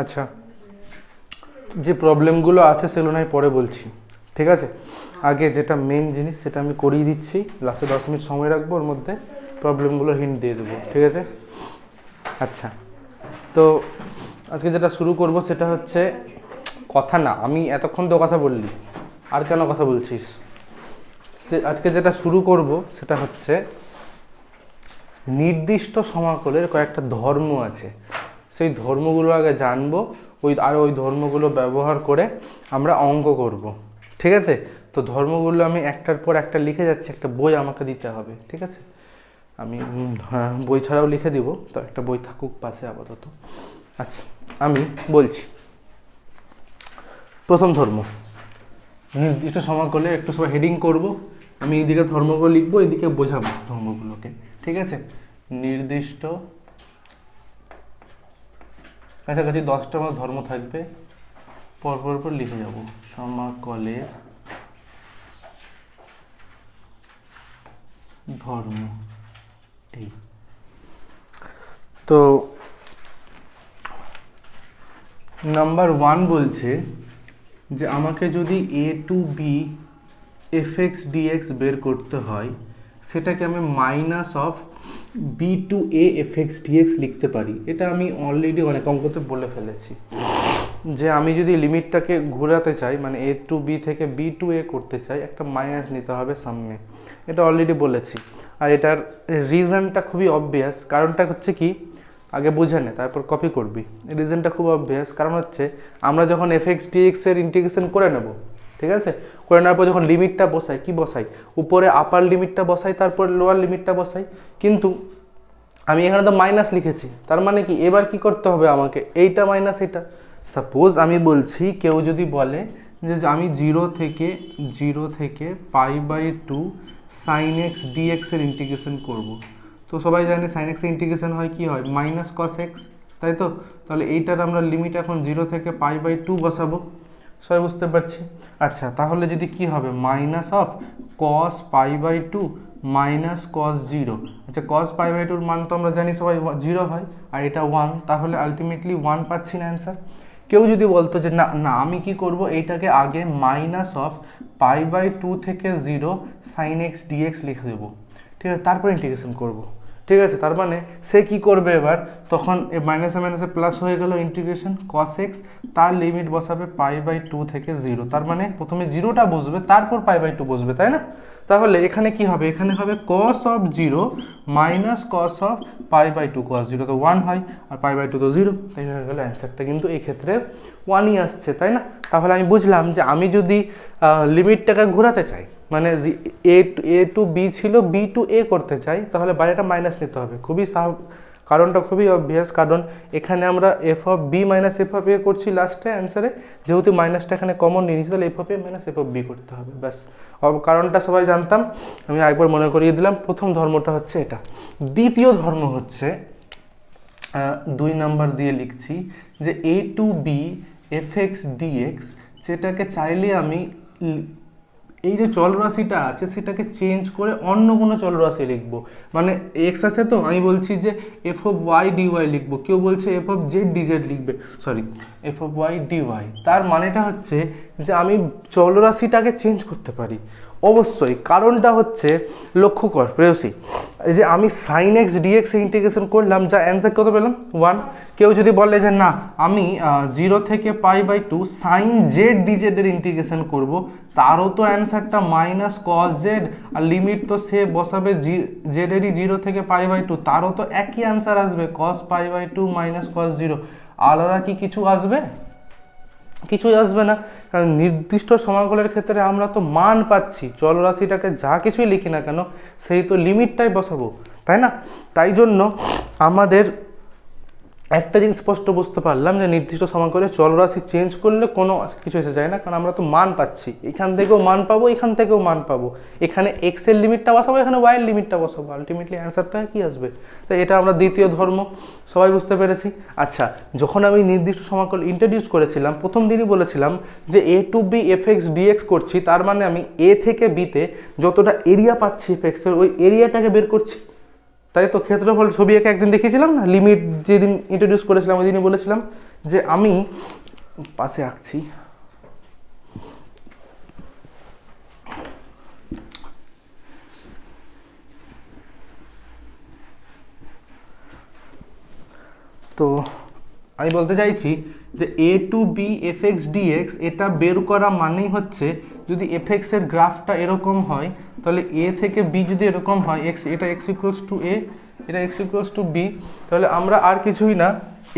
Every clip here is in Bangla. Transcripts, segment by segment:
আচ্ছা, যে প্রবলেমগুলো আছে সেগুলো নয় পরে বলছি, ঠিক আছে? আগে যেটা মেন জিনিস সেটা আমি করিয়ে দিচ্ছি, লাস্টে 10 মিনিট সময় রাখবো, ওর মধ্যে প্রবলেমগুলো হিন্ট দিয়ে দেবো, ঠিক আছে? আচ্ছা, তো আজকে যেটা শুরু করব সেটা হচ্ছে, কথা না, আমি এতক্ষণ তো কথা বললি, আর কেন কথা বলছিস? আজকে যেটা শুরু করব সেটা হচ্ছে নির্দিষ্ট সমাকলের কয়েকটা ধর্ম আছে, সেই ধর্মগুলো আগে জানবো, ওই ধর্মগুলো ব্যবহার করে আমরা অঙ্ক করব, ঠিক আছে? তো ধর্মগুলো আমি একটার পর একটা লিখে যাচ্ছি, একটা বই আমাকে দিতে হবে, ঠিক আছে? আমি বই ছাড়াও লিখে দিব, তো একটা বই থাকুক পাশে আপাতত। আচ্ছা, আমি বলছি, প্রথম ধর্ম, নির্দিষ্ট সমাকলে একটু সবাই হেডিং করব, আমি এইদিকে ধর্মগুলো লিখবো, এইদিকে বোঝাবো ধর্মগুলোকে, ঠিক আছে? নির্দিষ্ট, কাছাকাছি 10টার মতো ধর্ম থাকবে, পর লিখে যাব। সমাকলের ধর্ম এই। তো নাম্বার 1 বলছে যে আমাকে যদি a to b fx dx বের করতে হয়, সেটাকে আমি minus of b to a fx dx লিখতে পারি। এটা আমি অলরেডি অনেক অঙ্কতে বলে ফেলেছি, যে আমি যদি লিমিটটাকে ঘোরাতে চাই, মানে a টু b থেকে b টু a করতে চাই, একটা মাইনাস নিতে হবে সামনে, এটা অলরেডি বলেছি। আর এটার রিজনটা খুবই অবভিয়াস, কারণটা হচ্ছে কি, আগে বুঝে নে তারপর কপি করবি। রিজনটা খুব অবভিয়াস, কারণ হচ্ছে আমরা যখন এফএক্স ডিএক্স এর ইন্টিগ্রেশন করে নেব, ঠিক আছে, করে নেওয়ার পর যখন লিমিটটা বসাই, কি বসাই, উপরে আপার লিমিটটা বসাই, তারপর লোয়ার লিমিটটা বসাই, কিন্তু আমি এখানে তো মাইনাস লিখেছি, তার মানে কি এবার কি করতে হবে আমাকে, এইটা মাইনাস এটা। সাপোজ আমি বলছি, কেউ যদি বলে যে আমি 0 থেকে π/2 sin x dx এর ইন্টিগ্রেশন করব, তো সবাই জানে sin x এর ইন্টিগ্রেশন হয় কি হয়, মাইনাস cos x, তাই তো? তাহলে এইটার আমরা লিমিট এখন 0 থেকে π/2 বসাবো, সবাই বুঝতে পারছি। আচ্ছা, তাহলে যদি কি হবে, minus of cos π/2 minus cos 0। আচ্ছা, cos π/2 এর মান তো আমরা জানি সবাই 0 হয়, আর এটা 1, তাহলে আলটিমেটলি 1 পাচ্ছি না অ্যান্সার। কেউ যদি বলতো যে না না, আমি কি করব, এইটাকে আগে মাইনাস অফ π/2 থেকে 0 sin x dx লিখে দেবো, ঠিক আছে, তারপর ইন্টিগ্রেশন করব, ঠিক আছে? তার মানে সে কি করবে এবার, তখন মাইনাসে মাইনাসে প্লাস হয়ে গেল, ইন্টিগ্রেশন cos x, তার লিমিট বসাবে π/2 থেকে 0, তার মানে প্রথমে 0টা বসবে, তারপর π/2 বসবে, তাই না? তাহলে এখানে কি হবে, এখানে হবে cos of 0 minus cos of π/2, cos 0 তো 1 হয়, আর π/2 তো 0, তাই হয়ে গেল অ্যান্সারটা কিন্তু এই ক্ষেত্রে 1ই আসছে, তাই না? তাহলে আমি বুঝলাম যে আমি যদি লিমিটটাকে ঘোরাতে চাই, মানে এ টু বি ছিল, বি টু এ করতে চাই, তাহলে বাইরেটা মাইনাস নিতে হবে। কারণটা খুবই অবভিয়াস, কারণ এখানে আমরা f of b minus F of a করছি লাস্টে অ্যান্সারে, যেহেতু মাইনাসটা এখানে কমন নিয়ে নিচ্ছি, তাহলে F of A minus F of B করতে হবে, ব্যাস। কারণটা সবাই জানতাম, আমি আরেকবার মনে করিয়ে দিলাম। প্রথম ধর্মটা হচ্ছে এটা। দ্বিতীয় ধর্ম হচ্ছে 2 নাম্বার দিয়ে লিখছি, যে a to b f x d x, সেটাকে চাইলে আমি এই যে চলরাশিটা আছে সেটাকে চেঞ্জ করে অন্য কোনো চলরাশি লিখবো। মানে এক্স আছে, তো আমি বলছি যে এফ অফ ওয়াই ডিওয়াই লিখবো, কেউ বলছে এফ অফ জেড ডিজেড লিখবে, sorry F of Y D Y. তার মানেটা হচ্ছে যে আমি চলরাশিটাকে চেঞ্জ করতে পারি অবশ্যই। কারণটা হচ্ছে, লক্ষ্য কর প্রেয়সী, এই যে আমি সাইন এক্স ডিএক্স ইন্টিগ্রেশন করলাম, যা অ্যান্সার কত পেলাম, 1। কেউ যদি বলে যে না, আমি 0 থেকে π/2 সাইন জেড ডিজেড এর ইন্টিগ্রেশন করব, তারও তো অ্যান্সারটা মাইনাস কস জেড, আর লিমিট তো সে বসাবে জেড এরই 0 থেকে π/2, তারও তো একই অ্যান্সার আসবে, cos π/2 মাইনাস cos 0। আলাদা কি কিছু আসবে? কিছুই আসবে না, কারণ নির্দিষ্ট সমাকলের ক্ষেত্রে আমরা তো মান পাচ্ছি, চলরাশিটাকে যা কিছুই লিখি না কেন সেই তো লিমিটটাই বসাবো, তাই না? তাই জন্য আমাদের একটা জিনিস স্পষ্ট বুঝতে পারলাম, যে নির্দিষ্ট সমাকলে চলরাশি চেঞ্জ করলে কোনো কিছু এসে যায় না, কারণ আমরা তো মান পাচ্ছি, এখান থেকেও মান পাবো, এখান থেকেও মান পাবো, এখানে এক্স এর লিমিটটা বসাবো, এখানে ওয়াই এর লিমিটটা বসাবো, আলটিমেটলি অ্যান্সারটা কি আসবে। তো এটা আমরা দ্বিতীয় ধর্ম, সবাই বুঝতে পেরেছি। আচ্ছা, যখন আমি নির্দিষ্ট সমাকল ইন্ট্রোডিউস করেছিলাম, প্রথম দিনই বলেছিলাম যে a to b f x d x করছি, তার মানে আমি এ থেকে বিতে যতটা এরিয়া পাচ্ছি এফ এক্সের, ওই এরিয়াটাকে বের করছি, তাই তো? ক্ষেত্রফল ছবি এঁকে একদিন দেখিয়েছিলাম না, লিমিট যেদিন ইন্ট্রোডিউস করেছিলাম ওই দিনই বলেছিলাম যে আমি পাশে আঁকছি, তো আমি বলতে চাইছি যে a to b f x d x এটা বের করা মানেই হচ্ছে যদি এফ এক্সের গ্রাফটা এরকম হয় তাহলে এ থেকে বি যদি এরকম হয় এক্স, এটা এক্স ইকুয়ালস টু এ, এটা এক্স ইকুয়ালস টু বি, তাহলে আমরা আর কিছুই না,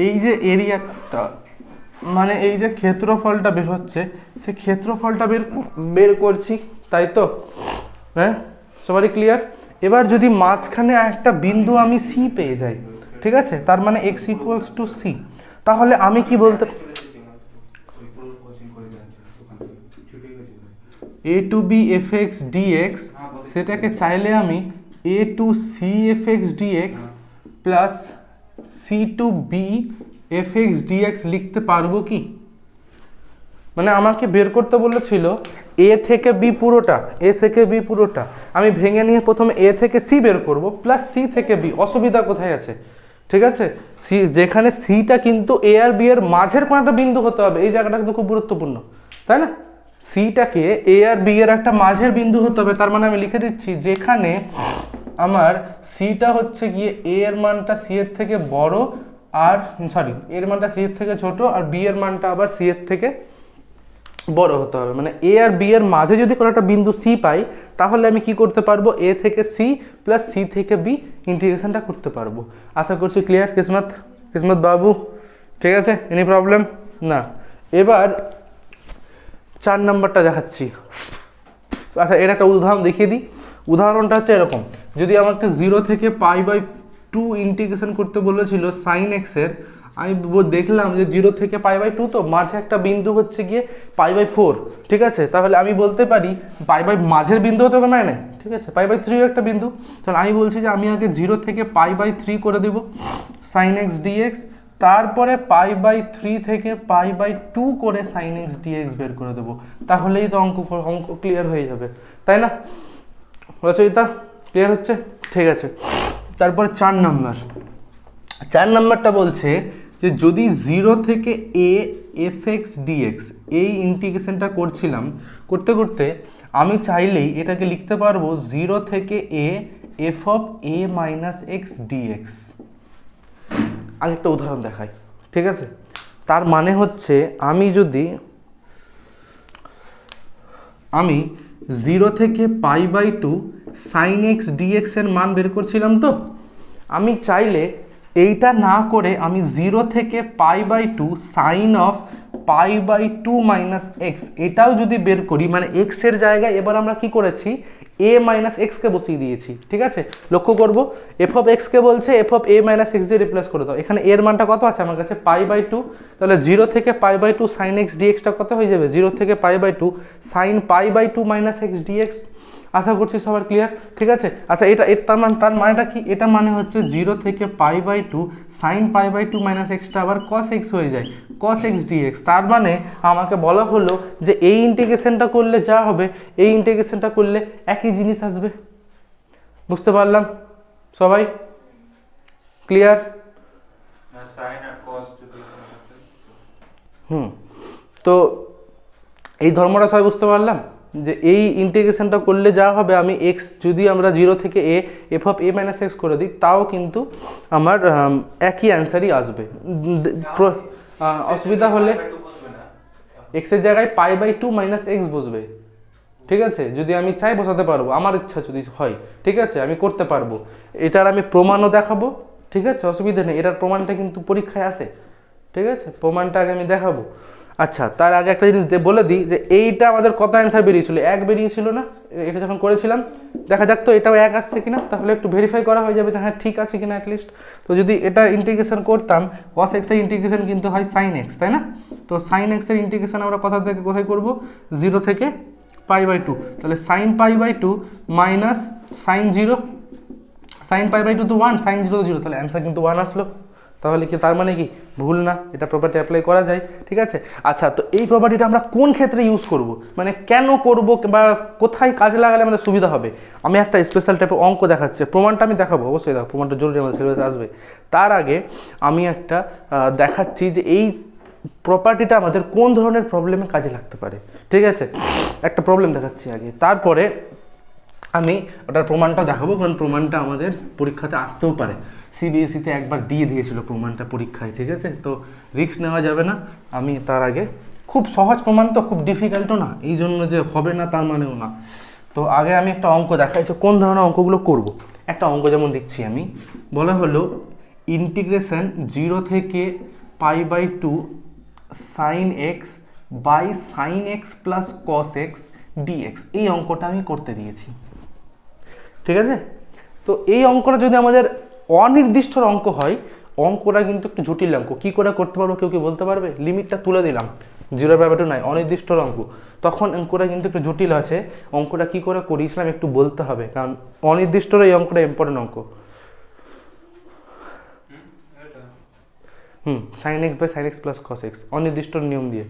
এই যে এরিয়াটা মানে এই যে ক্ষেত্রফলটা বের হচ্ছে সে ক্ষেত্রফলটা বের করছি, তাই তো? হ্যাঁ, সবারই ক্লিয়ার? এবার যদি মাঝখানে একটা বিন্দু আমি সি পেয়ে যাই, ঠিক আছে, তার মানে এক্স ইকুয়ালস টু সি, তাহলে আমি কি বলতে a to b f x d x সেটাকে চাইলে আমি a to c f x dx plus c to b f x dx লিখতে পারবো কি? মানে আমাকে বের করতে বলেছিল এ থেকে বি পুরোটা, এ থেকে বি পুরোটা আমি ভেঙে নিয়ে প্রথমে এ থেকে সি বের করব প্লাস সি থেকে বি, অসুবিধা কোথায় আছে? ঠিক আছে, সি যেখানে সিটা কিন্তু এ আর বি এর মাঝের কোনো একটা বিন্দু হতে হবে, এই জায়গাটা কিন্তু খুব গুরুত্বপূর্ণ, তাই না? সিটাকে এ আর বি এর একটা মাঝের বিন্দু হতে হবে, তার মানে আমি লিখে দিচ্ছি যেখানে আমার সিটা হচ্ছে গিয়ে এ এর মানটা সি এর থেকে বড় আর সরি এর মানটা সি এর থেকে ছোট আর বি এর মানটা আবার সি এর থেকে বড় হতে হবে। মানে এ আর বি এর মাঝে যদি কোনো একটা বিন্দু সি পাই তাহলে আমি কি করতে পারবো, এ থেকে সি প্লাস সি থেকে বি ইন্টিগ্রেশনটা করতে পারবো। আশা করছি ক্লিয়ার কিসমত, কিসমত বাবু? ঠিক আছে, এনি প্রবলেম না? এবার 4 নম্বরটা দেখাচ্ছি। আচ্ছা, এর একটা উদাহরণ দেখিয়ে দিই। উদাহরণটা হচ্ছে এরকম, যদি আমাকে 0 থেকে π/2 ইন্টিগ্রেশন করতে বলেছিল সাইন এক্সের, আমি দেখলাম যে 0 থেকে π/2 তো মাঝে একটা বিন্দু হচ্ছে গিয়ে π/4, ঠিক আছে, তাহলে আমি বলতে পারি মাঝের বিন্দু তো নয় না, ঠিক আছে, π/3 একটা বিন্দু, তাহলে আমি বলছি যে আমি আগে 0 থেকে π/3 করে দেব সাইন এক্স ডিএক্স, তারপরে π/3 থেকে π/2 করে সাইন এক্স ডিএক্স বের করে দেবো, তাহলেই তো অঙ্ক ক্লিয়ার হয়ে যাবে, তাই না রচয়িতা? ক্লিয়ার হচ্ছে? ঠিক আছে, তারপরে 4 নাম্বারটা বলছে যে যদি 0 থেকে এ এফ এক্স ডিএক্স এই ইন্টিগ্রেশনটা করছিলাম, করতে করতে আমি চাইলেই এটাকে লিখতে পারবো 0 থেকে A F of A minus x D X. আগে একটা উদাহরণ দেখাই, ঠিক আছে? তার মানে হচ্ছে আমি 0 থেকে π/2 সাইন এক্স ডিএক্স এর মান বের করছিলাম, তো আমি চাইলে এইটা না করে আমি 0 থেকে π/2 সাইন অফ π/2 মাইনাস এক্স এটাও যদি বের করি, মানে এক্স এর জায়গায় এবার আমরা কি করেছি, এ মাইনাস এক্সকে বসিয়ে দিয়েছি, ঠিক আছে? লক্ষ্য করব এফ অফ এক্সকে বলছে F of A minus x দিয়ে রিপ্লেস করে দাও, এখানে এর মানটা কত আছে আমার কাছে, π/2, তাহলে 0 থেকে π/2 সাইন এক্স ডিএক্সটা কত হয়ে যাবে, 0 থেকে π/2 সাইন π/2 মাইনাস এক্স ডিএক্স। আশা করছি সবার ক্লিয়ার, ঠিক আছে? আচ্ছা, তার মানেটা কি? এটা মানে হচ্ছে 0 থেকে π/2 সাইন π/2 মাইনাস এক্সটা আবার কস এক্স হয়ে যায়, কস এক্স ডিএক্স। তার মানে আমাকে বলা হলো যে এই ইন্টিগ্রেশনটা করলে যা হবে এই ইন্টিগ্রেশনটা করলে একই জিনিস আসবে। বুঝতে পারলাম সবাই? ক্লিয়ার? তো এই ধর্মটা সবাই বুঝতে পারলাম যে এই ইন্টিগ্রেশনটা করলে যা হবে, আমি এক্স যদি আমরা 0 থেকে A F of A minus x করে দিই তাও কিন্তু আমার একই অ্যান্সারই আসবে। অসুবিধা হলে এক্সের জায়গায় π/2 মাইনাস এক্স বসবে, ঠিক আছে? যদি আমি চাই বসাতে পারবো, আমার ইচ্ছা যদি হয়, ঠিক আছে, আমি করতে পারবো। এটার আমি প্রমাণও দেখাবো, ঠিক আছে, অসুবিধা নেই, এটার প্রমাণটা কিন্তু পরীক্ষায় আসে, ঠিক আছে, প্রমাণটা আগে আমি দেখাবো। আচ্ছা, তার আগে একটা জিনিস বলে দিই যে এইটা আমাদের কত অ্যান্সার বেরিয়েছিল, 1 বেরিয়েছিল না? এটা যখন করেছিলাম, দেখা যাক তো এটাও 1 আসছে কিনা, তাহলে একটু ভেরিফাই করা হয়ে যাবে যে হ্যাঁ ঠিক আছে কিনা অ্যাটলিস্ট। তো যদি এটা ইন্টিগ্রেশন করতাম, কস এক্স এর ইন্টিগ্রেশন কিন্তু হয় সাইন এক্স, তাই না? তো সাইন এক্স এর ইন্টিগ্রেশন আমরা কোথায় করব, 0 থেকে π/2, তাহলে সাইন π/2 মাইনাস সাইন 0, সাইন π/2 তো 1, সাইন 0 0, তাহলে অ্যান্সার কিন্তু 1 আসলো। তাহলে কি তার মানে কি ভুল না? এটা প্রপার্টি অ্যাপ্লাই করা যায়, ঠিক আছে? আচ্ছা, তো এই প্রপার্টিটা আমরা কোন ক্ষেত্রে ইউজ করব, মানে কেন করব বা কোথায় কাজে লাগালে আমাদের সুবিধা হবে, আমি একটা স্পেশাল টাইপের অঙ্ক দেখাচ্ছি, প্রমাণটা আমি দেখাবো অবশ্যই, দেখো প্রমাণটা জরুরি আমাদের সিলেবাসে আসবে। তার আগে আমি একটা দেখাচ্ছি যে এই প্রপার্টিটা আমাদের কোন ধরনের প্রবলেমে কাজে লাগতে পারে। ঠিক আছে, একটা প্রবলেম দেখাচ্ছি আগে, তারপরে আমি ওটার প্রমাণটা দেখাবো, কারণ প্রমাণটা আমাদের পরীক্ষাতে আসতেও পারে। সিবিএসইতে একবার দিয়ে দিয়েছিল প্রমাণটা পরীক্ষায়। ঠিক আছে, তো রিস্ক নেওয়া যাবে না। আমি তার আগে, খুব সহজ প্রমাণ তো, খুব ডিফিকাল্টও না, এই জন্য যে হবে না তার মানেও না। তো আগে আমি একটা অঙ্ক দেখাই যে কোন ধরনের অঙ্কগুলো করব। একটা অঙ্ক যেমন দিচ্ছি আমি, বলা হলো ইন্টিগ্রেশন 0 থেকে π/2 sin x by sin x plus cos x dx, এই অঙ্কটা আমি করতে দিয়েছি। ঠিক আছে, তো এই অঙ্কটা যদি আমাদের অনির্দিষ্ট অঙ্ক হয়, অঙ্কটা কিন্তু একটু জটিল অঙ্ক। কী করে করতে পারবো কেউ কি বলতে পারবে? লিমিটটা তুলে দিলাম, 0/2 নয়, অনির্দিষ্ট অঙ্ক, তখন অঙ্কটা কিন্তু একটু জটিল আছে। অঙ্কটা কী করে করিয়েছিলাম একটু বলতে হবে, কারণ অনির্দিষ্টর এই অঙ্কটা ইম্পর্টেন্ট অঙ্ক। sin x by sin x plus cos x, অনির্দিষ্ট নিয়ম দিয়ে।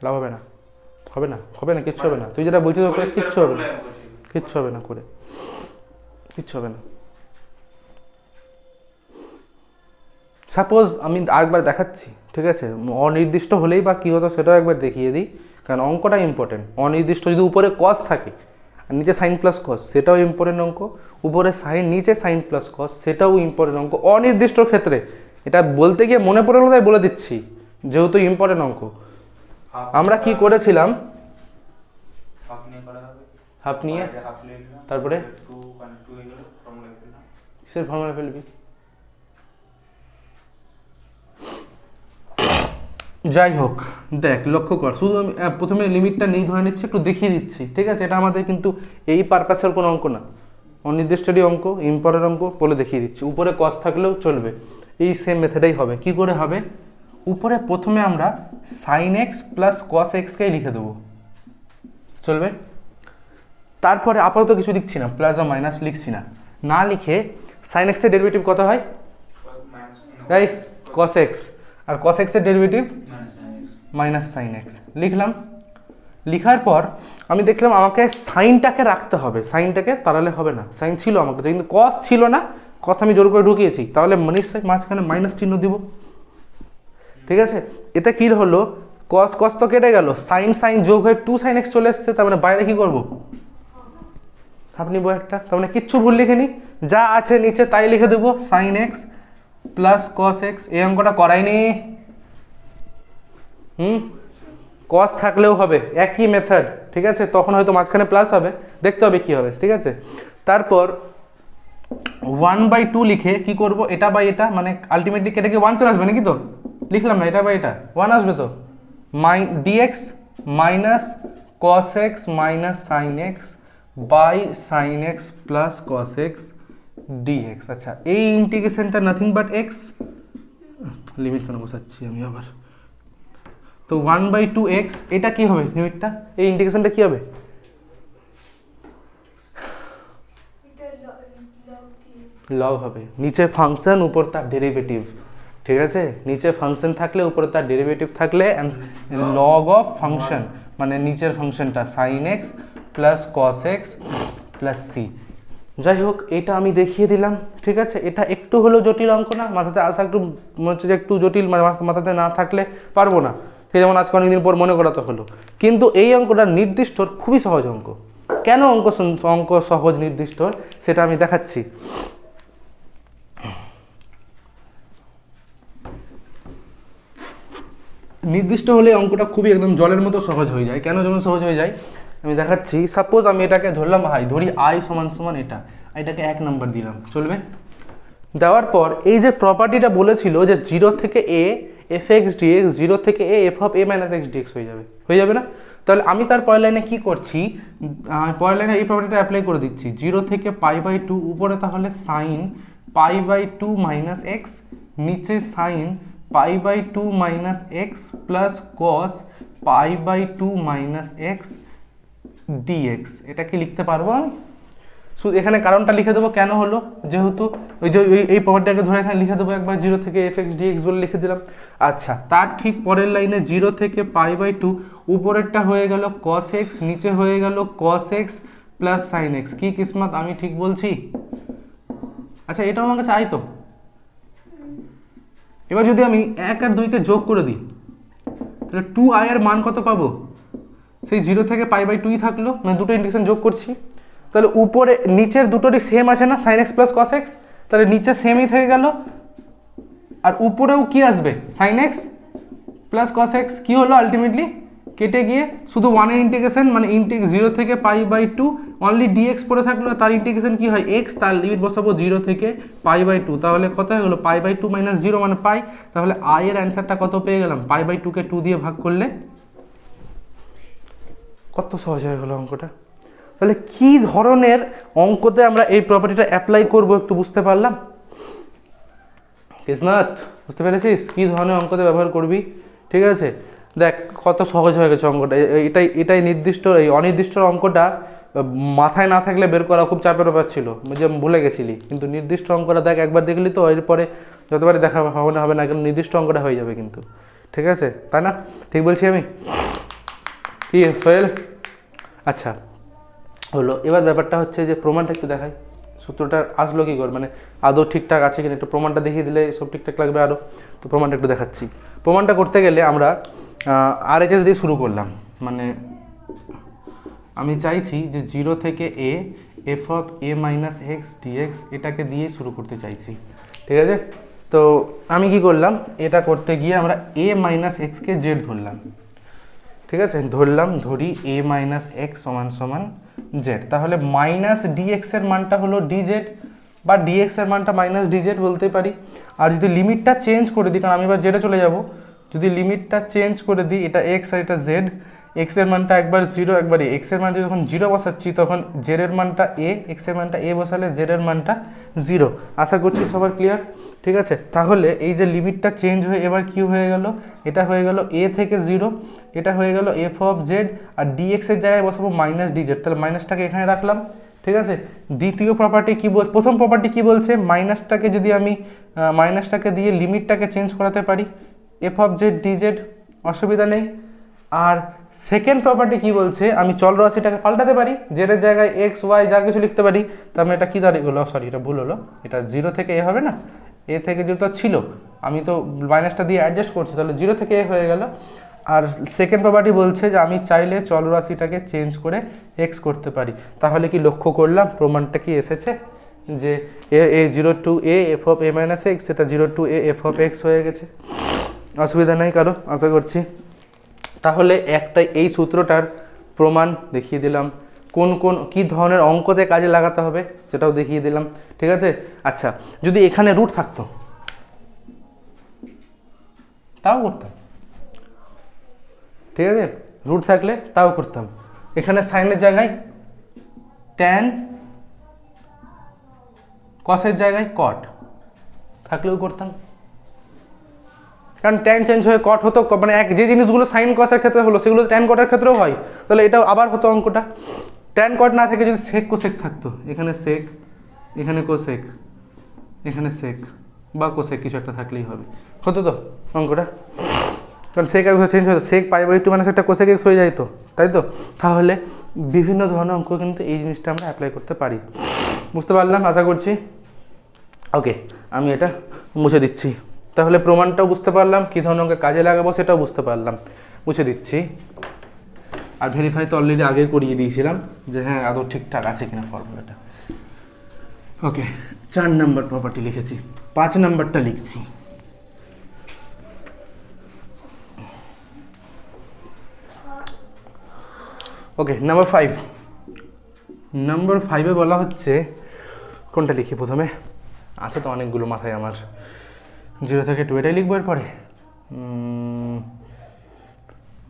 লাভ হবে না, হবে না, হবে না, কিচ্ছু হবে না। তুই যেটা বলছিস ওখানে কিচ্ছু হবে না, কিচ্ছু হবে না, করে কিচ্ছু হবে না। সাপোজ আমি আরেকবার দেখাচ্ছি, ঠিক আছে, অনির্দিষ্ট হলেই বা কী হতো সেটাও একবার দেখিয়ে দিই, কারণ অঙ্কটা ইম্পর্টেন্ট। অনির্দিষ্ট যদি উপরে cos থাকে আর নিচে sin প্লাস cos, সেটাও ইম্পর্টেন্ট অঙ্ক। উপরে sin, নিচে sin প্লাস cos, সেটাও ইম্পর্টেন্ট অঙ্ক অনির্দিষ্ট ক্ষেত্রে। এটা বলতে গিয়ে মনে পড়ে গেলো তাই বলে দিচ্ছি, যেহেতু ইম্পর্টেন্ট অঙ্ক। আমরা কি করেছিলাম, হাফ নিয়ে তারপরে কিসের ফর্মুলা ফেলবি? যাই হোক, দেখ, লক্ষ্য কর, শুধু আমি প্রথমে লিমিটটা নেই ধরে নিচ্ছি, একটু দেখিয়ে দিচ্ছি। ঠিক আছে, এটা আমাদের কিন্তু এই পারপাসের কোনো অঙ্ক না, অনির্দিষ্টরই অঙ্ক, ইম্পর্টেন্ট অঙ্ক বলে দেখিয়ে দিচ্ছি। উপরে cos থাকলেও চলবে, এই সেম মেথডেই হবে। কি করে হবে? উপরে প্রথমে আমরা sin x plus cos x কেই লিখে দেবো, চলবে। তারপরে আপাতত কিছু লিখছি না, প্লাস বা মাইনাস লিখছি না, না লিখে sin x এর ডেরিভেটিভ কত হয়? তাই cos x, আর cos x এর ডেরিভেটিভ মাইনাস sin x লিখলাম। লিখার পর আমি দেখলাম আমাকে সাইনটাকে রাখতে হবে, সাইনটাকে তাড়ালে হবে না। সাইন ছিল আমার কাছে কিন্তু cos ছিল না, cos আমি জোর করে ঢুকিয়েছি, তাহলে নিশ্চয়ই মাঝখানে মাইনাস চিহ্ন দিব। ঠিক আছে, এটা কী হলো, cos cos তো কেটে গেল, সাইন সাইন যোগ হয়ে 2 sin x চলে এসছে, তার মানে বাইরে কী করবো, হাফ নিবো একটা। তার মানে কিচ্ছু ভুল লিখিনি, যা আছে নিচে তাই লিখে দেবো, sin x plus cos x। এই অঙ্কটা করাইনি, cos থাকলেও হবে, একই মেথড। ঠিক আছে, তখন হয়তো মাঝখানে প্লাস হবে, দেখতে হবে কি হবে। ঠিক আছে, তারপর 1/2 লিখে কি করব, এটা বাই এটা, মানে আলটিমেটলি কেটে গিয়ে 1 চলে আসবে নাকি? তো লিখলাম না, এটা বাই এটা 1 আসবে তো, dx minus cos x minus sin x by sin x plus cos x dx। আচ্ছা, এই ইন্টিগ্রেশনটা নাথিং বাট x, লিমিট কেন বসাচ্ছি আমি আবার, তো 1/2x, এটা কি হবে লিমিটটা, এই ইন্টিগ্রেশনটা কি হবে? লগ হবে, নিচে ফাংশন উপর তার ডেরিভেটিভ। ঠিক আছে, নিচে ফাংশন থাকলে উপরে তার ডেরিভেটিভ থাকলে লগ অফ ফাংশন, মানে নিচের ফাংশনটা sin x plus cos x plus c। যাই হোক, এটা আমি দেখিয়ে দিলাম। ঠিক আছে, এটা একটু হলেও জটিল অঙ্ক না? মাথাতে আসা একটু মনে হচ্ছে যে একটু জটিল, মানে মাথাতে না থাকলে পারবো না। সে যেমন আজকে অনেকদিন পর মনে করাতে হলো, কিন্তু এই অঙ্কটা নির্দিষ্ট খুবই সহজ অঙ্ক। কেন অঙ্ক সহজ নির্দিষ্ট সেটা আমি দেখাচ্ছি। নির্দিষ্ট হলে অঙ্কটা খুবই একদম জলের মতো সহজ হয়ে যায়। কেন যেমন সহজ হয়ে যায় আমি দেখাচ্ছি। সাপোজ আমি এটাকে ধরলাম ধরি i সমান সমান এটাকে 1 নম্বর দিলাম, চলবে? দেওয়ার পর এই যে প্রপার্টিটা বলেছিল যে 0 থেকে a fx dx, 0 থেকে a f of a minus x dx হয়ে যাবে না? তাহলে আমি তার পরের লাইনে কি করছি, পরের লাইনে এই প্রপার্টিটা অ্যাপ্লাই করে দিচ্ছি। 0 থেকে π/2, উপরে তাহলে sin π/2 মাইনাস এক্স, নিচে sin π/2 minus x plus cos π/2 minus x dx। এটা কি লিখতে পারবো আমি? শুধু এখানে কারণটা লিখে দেবো, কেন হলো, যেহেতু ওই যে এই প্রপার্টিটাকে ধরে এখানে লিখে দেবো একবার, 0 থেকে fx dx বলে লিখে দিলাম। আচ্ছা, তার ঠিক পরের লাইনে 0 থেকে π/2, উপরেরটা হয়ে গেল cos x, নিচে হয়ে গেল cos x plus sine x. কি কিসমত, আমি ঠিক বলছি? আচ্ছা এটাও আমার কাছে আয় তো। এবার যদি আমি 1 আর 2কে যোগ করে দিই তাহলে 2i এর মান কত পাবো? সেই 0 থেকে π/2ই থাকলো, মানে দুটো ইন্টিগ্রেশন যোগ করছি। তাহলে উপরে নিচের দুটোরই সেম আছে না, sine x plus cos x, তাহলে নিচে সেমই থেকে গেল। আর উপরেও কি আসবে, sine x plus cos x. কী হলো আলটিমেটলি, কেটে গিয়ে শুধু 1 এর ইন্টিগ্রেশন, মানে 0 থেকে π/2 অনলি ডিএক্স পড়ে থাকলো। তার ইন্টিগ্রেশন কি হয়, এক্স, তার লিমিট বসাবো 0 থেকে π/2। তাহলে কত হয়ে গেলো, π/2 - 0 মানে পাই। তাহলে আই এর অ্যান্সারটা কত পেয়ে গেলাম, π/2 কে 2 দিয়ে ভাগ করলে। কত সহজ হয়ে গেলো অঙ্কটা। তাহলে কি ধরনের অঙ্কতে আমরা এই প্রপার্টিটা অ্যাপ্লাই করব একটু বুঝতে পারলাম? কিসমত, বুঝতে পেরেছিস কি ধরনের অঙ্কতে ব্যবহার করবি? ঠিক আছে, দেখ কত সহজ হয়ে গেছে অঙ্কটা। এটাই নির্দিষ্ট, এই অনির্দিষ্ট অঙ্কটা মাথায় না থাকলে বের করা খুব চাপের ব্যাপার ছিল, যে ভুলে গেছিলি। কিন্তু নির্দিষ্ট অঙ্কটা দেখ, একবার দেখলি তো এরপরে যতবারই দেখা হবে না কেন নির্দিষ্ট অঙ্কটা হয়ে যাবে কিন্তু। ঠিক আছে, তাই না? ঠিক বলছি আমি? কি সোহেল? আচ্ছা হলো, এবার ব্যাপারটা হচ্ছে যে প্রমাণটা একটু দেখাই। সূত্রটা আসলো কী করে, মানে আদৌ ঠিকঠাক আছে কিনা, একটু প্রমাণটা দেখিয়ে দিলে সব ঠিকঠাক লাগবে আরও। তো প্রমাণটা একটু দেখাচ্ছি। প্রমাণটা করতে গেলে আমরা RHS দিয়ে শুরু করলাম, মানে আমি চাইছি যে 0 থেকে a f(a - x dx) এটাকে দিয়ে শুরু করতে চাইছি। ঠিক আছে, তো আমি কি করলাম, এটা করতে গিয়ে আমরা a - x কে z ধরলাম। ঠিক আছে, ধরি a - x = z। তাহলে -dx এর মানটা হলো dz, বা dx এর মানটা -dz বলতে পারি। আর যদি লিমিটটা চেঞ্জ করে দিই, কারণ আমি এবার জেডে চলে যাব, যদি লিমিটটা চেঞ্জ করে দিই, এটা x আর এটা z, x এর মানটা একবার 0 একবার a, x এর মানটা যখন 0 বসাচ্ছি তখন z এর মানটা a, x এর মানটা a বসালে z এর মানটা 0। আশা করছি সবার ক্লিয়ার। ঠিক আছে, তাহলে এই যে লিমিটটা চেঞ্জ হয়ে এবার কি হয়ে গেল, এটা হয়ে গেল a থেকে 0, এটা হয়ে গেল f(z), আর dx এর জায়গায় বসাবো -dz। তাহলে মাইনাসটাকে এখানে রাখলাম। ঠিক আছে, দ্বিতীয় প্রপার্টি কি বল, প্রথম প্রপার্টি কি বলছে, মাইনাসটাকে যদি আমি মাইনাসটাকে দিয়ে লিমিটটাকে চেঞ্জ করাতে পারি, f(z) dz, অসুবিধা নেই। আর সেকেন্ড প্রপার্টি কি বলছে, আমি চলরাশিটাকে পাল্টাতে পারি, জেড এর জায়গায় এক্স ওয়াই যা কিছু লিখতে পারি। তার মানে এটা কি দাঁড়িয়ে গেলো, সরি এটা ভুল হলো, এটা 0 থেকে এ হবে না, এ থেকে 0 তো ছিল, আমি তো মাইনাসটা দিয়ে অ্যাডজাস্ট করছি, তাহলে 0 থেকে এ হয়ে গেল। আর সেকেন্ড প্রপার্টি বলছে যে আমি চাইলে চলরাশিটাকে চেঞ্জ করে এক্স করতে পারি। তাহলে কি লক্ষ্য করলাম প্রমাণটা কি এসেছে, যে a 0 to a f(a - x) সেটা 0 to a f(x) হয়ে গেছে। অসুবিধা নেই কারো, আশা করছি। তাহলে একটা এই সূত্রটার প্রমাণ দেখিয়ে দিলাম, কোন কি ধরনের অঙ্কতে কাজে লাগাতে হবে সেটাও দেখিয়ে দিলাম। ঠিক আছে, আচ্ছা যদি এখানে রুট থাকতো তাও করতাম। ঠিক আছে, রুট থাকলে তাও করতাম। এখানে সাইনের জায়গায় ট্যান, কসের জায়গায় কট থাকলেও করতাম, কারণ ট্যান চেঞ্জ হয়ে কট হতো, মানে যে জিনিসগুলো সাইন কসের ক্ষেত্রে হলো সেগুলো ট্যান কটের ক্ষেত্রেও হয়, তাহলে এটাও আবার হতো অঙ্কটা। ট্যান কট না থেকে যদি সেক কোসেক থাকতো, এখানে সেক, এখানে কোসেক, এখানে সেক বা কোসেক কিছু একটা থাকলেই হবে, হতো তো অঙ্কটা। কারণ সেক এক চেঞ্জ হতো, সেক π/2 মানে সেটা কোসেক এক্স হয়ে যায় তো, তাই তো। তাহলে বিভিন্ন ধরনের অঙ্ক কিন্তু এই জিনিসটা আমরা অ্যাপ্লাই করতে পারি। বুঝতে পারলাম আশা করছি। ওকে, আমি এটা মুছে দিচ্ছি। তাহলে প্রমাণটাও বুঝতে পারলাম, কী ধরনের অঙ্কে কাজে লাগাবো সেটাও বুঝতে পারলাম। মুছে দিচ্ছি। আর ভেরিফাই তো অলরেডি আগে করিয়ে দিয়েছিলাম যে হ্যাঁ আদৌ ঠিকঠাক আছে কিনা ফর্মুলাটা। ওকে, 4 নম্বর প্রপার্টি লিখেছি, 5 নম্বরটা লিখছি। ওকে, নাম্বার 5। নাম্বার 5-এ বলা হচ্ছে, কোনটা লিখি প্রথমে, আছে তো অনেকগুলো মাথায় আমার। 0 থেকে 2 এটাই লিখবো এরপরে,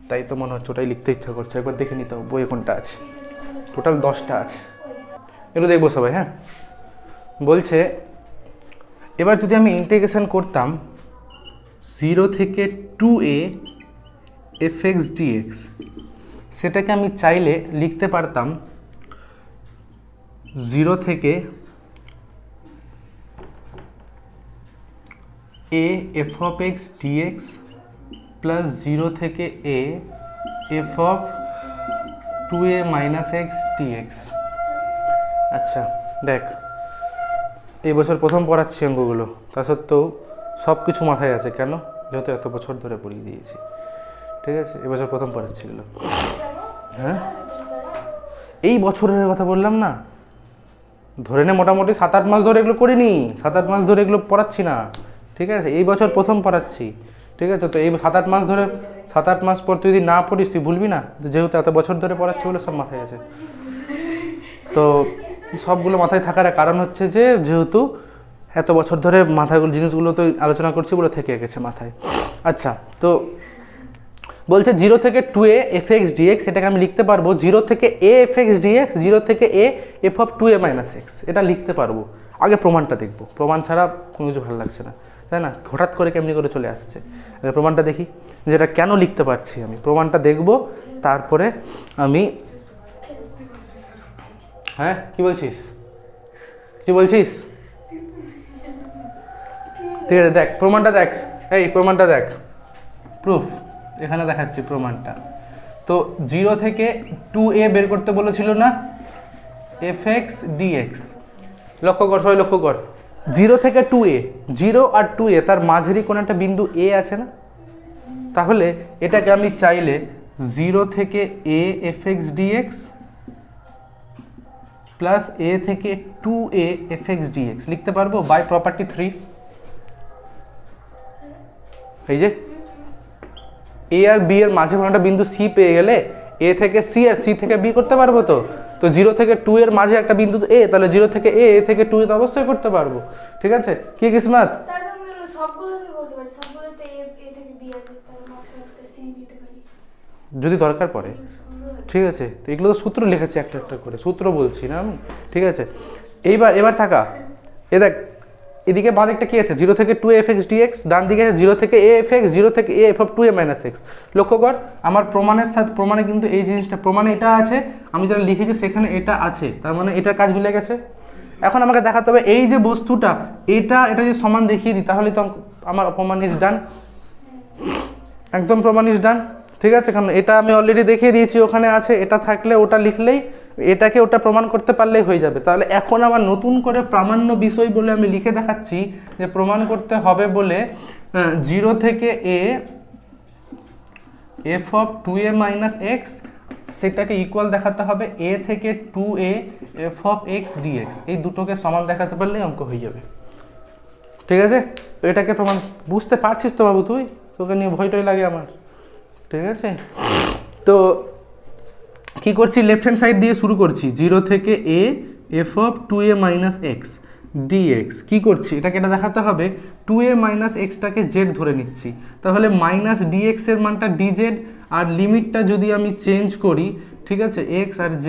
তাই তো মনে হচ্ছে ওটাই লিখতে ইচ্ছা করছে। একবার দেখে নিতে হবে বইয়ে কোনটা আছে, টোটাল 10টা আছে, এগুলো দেখবো সবাই। হ্যাঁ, বলছে এবার যদি আমি ইন্টিগ্রেশন করতাম 0 থেকে 2a f(x dx), সেটাকে আমি চাইলে লিখতে পারতাম 0 থেকে a f(x dx) প্লাস 0 থেকে a f(2a - x dx)। আচ্ছা দেখ, এই বছর প্রথম পড়াচ্ছি অঙ্কগুলো, তা সত্ত্বেও সব কিছু মাথায় আছে। কেন? যেহেতু এত বছর ধরে পড়িয়ে দিয়েছি। ঠিক আছে, এবছর প্রথম পড়াচ্ছি এগুলো। হ্যাঁ, এই বছরের কথা বললাম না, ধরে নে মোটামুটি 7-8 মাস ধরে এগুলো করিনি, 7-8 মাস ধরে এগুলো পড়াচ্ছি না। ঠিক আছে, এই বছর প্রথম পড়াচ্ছি। ঠিক আছে, তো এই 7-8 মাস ধরে, 7-8 মাস পর তুই যদি না পড়িস তুই ভুলবি না, যেহেতু এত বছর ধরে পড়াচ্ছি বলে সব মাথায় আছে। তো সবগুলো মাথায় থাকার কারণ হচ্ছে যে যেহেতু এত বছর ধরে মাথাগুলো জিনিসগুলো তো আলোচনা করছি বলে থেকে গেছে মাথায়। আচ্ছা, তো বলছে 0 থেকে 2a fx dx, এটাকে আমি লিখতে পারবো 0 থেকে a fx dx, 0 থেকে a f of 2a minus x, এটা লিখতে পারবো। আগে প্রমাণটা দেখবো, প্রমাণ ছাড়া কোনো কিছু ভালো লাগছে না, তাই না? হঠাৎ করে কেমনি করে চলে আসছে। প্রমাণটা দেখি যে এটা কেন লিখতে পারছি আমি, প্রমাণটা দেখবো, তারপরে আমি। হ্যাঁ, কি বলছিস? কি বলছিস? ঠিক আছে, দেখ প্রমাণটা দেখ, এই প্রমাণটা দেখ, প্রুফ এখানে দেখাচ্ছি প্রমাণটা। তো 0 থেকে 2a বের করতে বলেছিল না, fx dx। লক্ষ্য কর, সবাই লক্ষ্য কর, 0 থেকে 2a, 0 আর 2a তার মাঝেরই কোনো একটা বিন্দু a আছে না? তাহলে এটাকে আমি চাইলে 0 থেকে a fx dx plus a থেকে 2a fx dx লিখতে পারবো বাই প্রপার্টি 3। এই যে এ আর বি এর মাঝে কোনো একটা বিন্দু সি পেয়ে গেলে এ থেকে সি আর সি থেকে বি করতে পারবো। তো তো 0 থেকে 2 এর মাঝে একটা বিন্দু এ, তাহলে 0 থেকে এ, এ থেকে 2 এ তো অবশ্যই করতে পারবো। ঠিক আছে, কি কিসমত? যদি দরকার পড়ে। ঠিক আছে, তো এগুলো তো সূত্র লিখেছি একটা একটা করে, সূত্র বলছি না আমি। ঠিক আছে, এবার থাকা এ দেখ, এদিকে বাঁ দিকটা কি আছে, 0 থেকে 2a fx dx, ডান দিকে আছে 0 থেকে a fx, 0 থেকে a f of 2a minus x। লক্ষ্য কর আমার প্রমাণের সাথে, প্রমাণে কিন্তু এই জিনিসটা, প্রমাণে এটা আছে, আমি যেটা লিখেছি সেখানে এটা আছে, তার মানে এটার কাজ মিলে গেছে। এখন আমাকে দেখাতে হবে এই যে বস্তুটা, এটা যে সমান দেখিয়ে দিই, তাহলে তো আমার প্রমাণ ইজ ডান, একদম প্রমাণ ইজ ডান। ঠিক আছে, কারণ এটা আমি অলরেডি দেখিয়ে দিয়েছি, ওখানে আছে, এটা থাকলে ওটা লিখলেই, এটাকে ওটা প্রমাণ করতে পারলেই হয়ে যাবে। তাহলে এখন আমার নতুন করে প্রামাণ্য বিষয় বলে আমি লিখে দেখাচ্ছি যে প্রমাণ করতে হবে বলে 0 থেকে a f of 2a minus x, সেটাকে ইকুয়াল দেখাতে হবে a থেকে 2a f of x dx, এই দুটোকে সমান দেখাতে পারলেই অঙ্ক হয়ে যাবে। ঠিক আছে, তো এটাকে প্রমাণ, বুঝতে পারছিস তো বাবু? তুই, তোকে নিয়ে ভয়টই লাগে আমার। ঠিক আছে, তো কি করছি, লেফট হ্যান্ড সাইড দিয়ে শুরু করছি, 0 থেকে a f of 2a minus x dx। কি করছি, এটাকে এটা দেখাতে হবে 2a minus xটাকে z ধরে নিচ্ছি, তাহলে মাইনাস dx এর মানটা dz, আর লিমিটটা যদি আমি চেঞ্জ করি, ঠিক আছে, x R z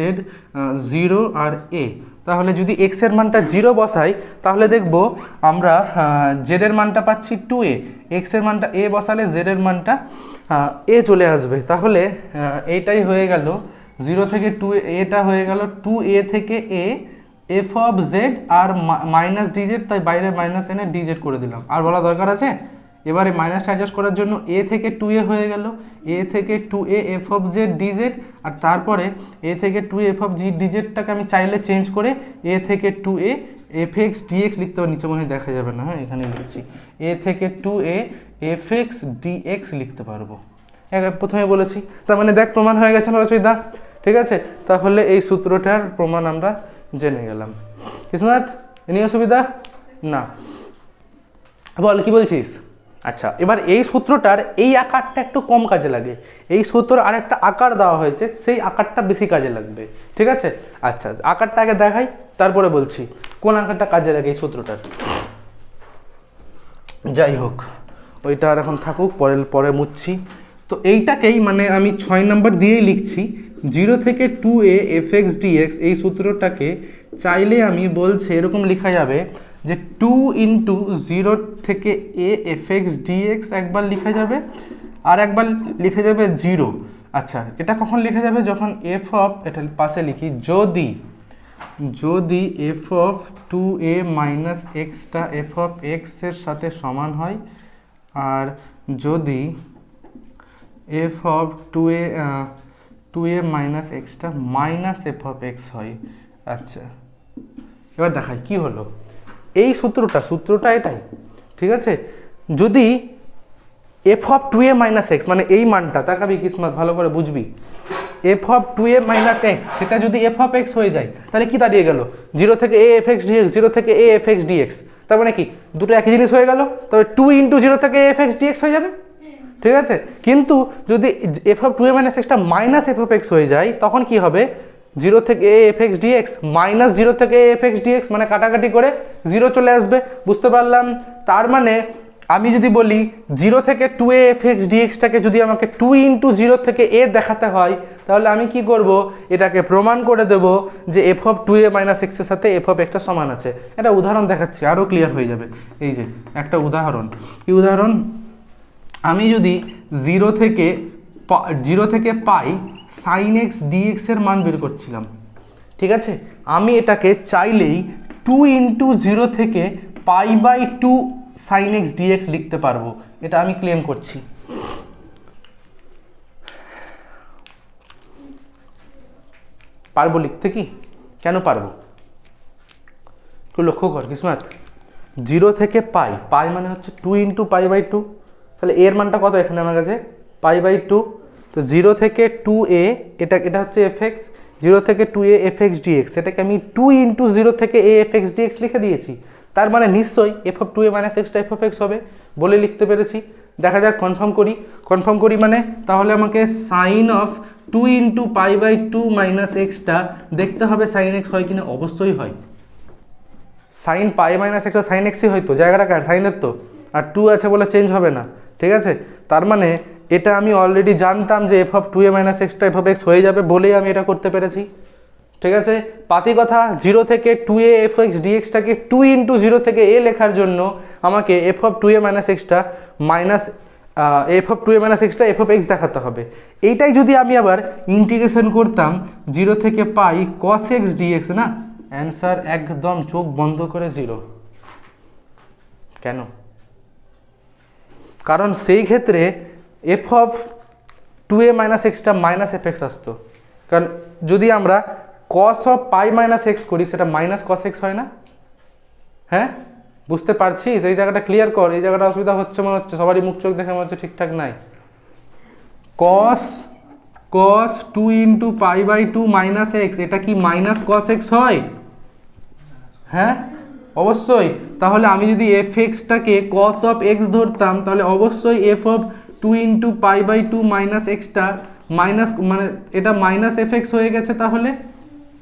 0 R a, তাহলে যদি x এর মানটা 0 বসাই তাহলে দেখব আমরা z এর মানটা পাচ্ছি 2a, x এর মানটা a বসালে z এর মানটা a চলে আসবে। তাহলে এইটাই হয়ে গেল 0 থেকে 2a, এটা হয়ে গেল 2a থেকে a f of z আর মাইনাস dz, তাই বাইরে মাইনাস এনে dz করে দিলাম, আর বলা দরকার আছে? এবারে মাইনাসটা অ্যাডজাস্ট করার জন্য a থেকে 2a হয়ে গেল, a থেকে 2a f of z dz, আর তারপরে a থেকে 2a f of g dz-টাকে আমি চাইলে চেঞ্জ করে a থেকে 2a fx dx লিখতে পারি, নিচে মনে হয় দেখা যাবে না, হ্যাঁ এখানে লিখছি, a থেকে 2a fx dx লিখতে পারবো। প্রথমে বলেছি, তার মানে দেখ প্রমাণ হয়ে গেছে রচয়িতা। ঠিক আছে, তাহলে এই সূত্রটার প্রমাণ আমরা জেনে গেলাম। কিসমত, এ নিয়ে অসুবিধা না? বল, কি বলছিস? আচ্ছা, এবার এই সূত্রটার এই আকারটা একটু কম কাজে লাগে, এই সূত্র আর একটা আকার দেওয়া হয়েছে, সেই আকারটা বেশি কাজে লাগবে। ঠিক আছে, আচ্ছা আকারটা আগে দেখাই, তারপরে বলছি কোন আকারটা কাজে লাগে এই সূত্রটার। যাই হোক, ওইটা আর এখন থাকুক, পরে মুছছি। তো এইটাকেই মানে আমি 6 নম্বর দিয়েই লিখছি, 0 থেকে 2a fx dx, এই সূত্রটাকে চাইলে আমি বলছি এরকম লেখা যাবে যে 2 ইন্টু 0 থেকে a fx dx একবার লেখা যাবে, আর একবার লিখে যাবে 0। আচ্ছা, এটা কখন লেখা যাবে, যখন f of, এটা পাশে লিখি, যদি f of 2a minus extra f of x এর সাথে সমান হয়, আর যদি f of 2a মাইনাস এক্সটা মাইনাস f of x হয়। আচ্ছা, এবার দেখাই কি হলো। এই সূত্রটা এটাই, ঠিক আছে। যদি F of two A minus X, মানে এই মানটা তাকাবি কিসমত ভালো করে বুঝবি, F of two A minus X সেটা যদি এফ অফ এক্স হয়ে যায় তাহলে কি দাঁড়িয়ে গেল, 0 থেকে এ এফ এক্স ডিএক্স, 0 থেকে এ এফ এক্স ডিএক্স। তার মানে কি দুটো একই জিনিস হয়ে গেল, তবে 2 ইন্টু 0 থেকে এ এফ এক্স ডিএক্স হয়ে যাবে, ঠিক আছে। কিন্তু যদি F of two A minus এক্সটা মাইনাস এফ অফ এক্স হয়ে যায় তখন কি হবে, 0 থেকে A F x dx minus 0 থেকে এ এফ এক্স ডিএক্স, মানে কাটাকাটি করে 0 চলে আসবে, বুঝতে পারলাম। তার মানে আমি যদি বলি 0 থেকে 2 এ এফ এক্স ডিএক্সটাকে যদি আমাকে 2 ইন্টু 0 থেকে এ দেখাতে হয় তাহলে আমি কি করব, এটাকে প্রমাণ করে দেব যে F of two A minus এক্সের সাথে এফ অফ এক্সটা সমান আছে। একটা উদাহরণ দেখাচ্ছি আরও ক্লিয়ার হয়ে যাবে। এই যে একটা উদাহরণ, কি উদাহরণ, আমি যদি 0 থেকে পাই সাইন এক্স ডিএক্সের মান বের করছিলাম, ঠিক আছে। আমি এটাকে চাইলেই 2 ইন্টু 0 থেকে pi by 2 sine X dx লিখতে পারবো, এটা আমি ক্লেম করছি। পারবো লিখতে, কি কেন পারবো, একটু লক্ষ্য কর কিসমত। 0 থেকে পাই মানে হচ্ছে 2 ইন্টু পাই বাই 2, তাহলে এর মানটা কত এখানে আমার কাছে, পাই বাই 2। তো 0 থেকে 2a, এটা হচ্ছে এফ এক্স, 0 থেকে 2a এফ এক্স ডিএক্স, এটাকে আমি 2 ইন্টু 0 থেকে এ এফ এক্স ডিএক্স লিখে দিয়েছি। তার মানে নিশ্চয়ই F of two A minus এক্সটা এফ অফ এক্স হবে বলে লিখতে পেরেছি। দেখা যাক কনফার্ম করি মানে তাহলে আমাকে sine of 2 into pi by 2 minus এক্সটা দেখতে হবে সাইন এক্স হয় কিনা, অবশ্যই হয়। সাইন পাই মাইনাস একটা সাইন এক্সই হয়তো, জায়গাটা কার সাইনের তো, আর 2 আছে বলে চেঞ্জ হবে না, ঠিক আছে। তার মানে এটা আমি অলরেডি জানতাম যে F of two A minus এক্সটা এফ অফ এক্স হয়ে যাবে বলেই আমি এটা করতে পেরেছি, ঠিক আছে। পাতি কথা, 0 থেকে 2a এফ এক্স ডিএক্সটাকে 2 ইন্টু 0 থেকে এ লেখার জন্য আমাকে F of two A minus এক্সটা F of two A minus এক্সটা এফ অফ এক্স দেখাতে হবে। এইটাই যদি আমি আবার ইন্টিগ্রেশন করতাম 0 থেকে পাই কস এক্স ডিএক্স, না অ্যান্সার একদম চোখ বন্ধ করে 0। কেন, কারণ সেই ক্ষেত্রে F of two A minus এক্সটা মাইনাস এফ এক্স আসতো, কারণ যদি আমরা cos of pi minus X করি সেটা মাইনাস কস এক্স হয় না। হ্যাঁ বুঝতে পারছিস, এই জায়গাটা ক্লিয়ার কর, এই জায়গাটা অসুবিধা হচ্ছে মনে হচ্ছে, সবারই মুখ চোখ দেখে মনে হচ্ছে ঠিকঠাক নাই। Cos 2 into pi by 2 minus X, এটা কি মাইনাস কস এক্স হয়? হ্যাঁ অবশ্যই। তাহলে আমি যদি এফ এক্সটাকে কস অফ এক্স ধরতাম তাহলে অবশ্যই F of 2 into pi by 2 minus এক্সটা মাইনাস, মানে এটা মাইনাস এফ এক্স হয়ে গেছে তাহলে,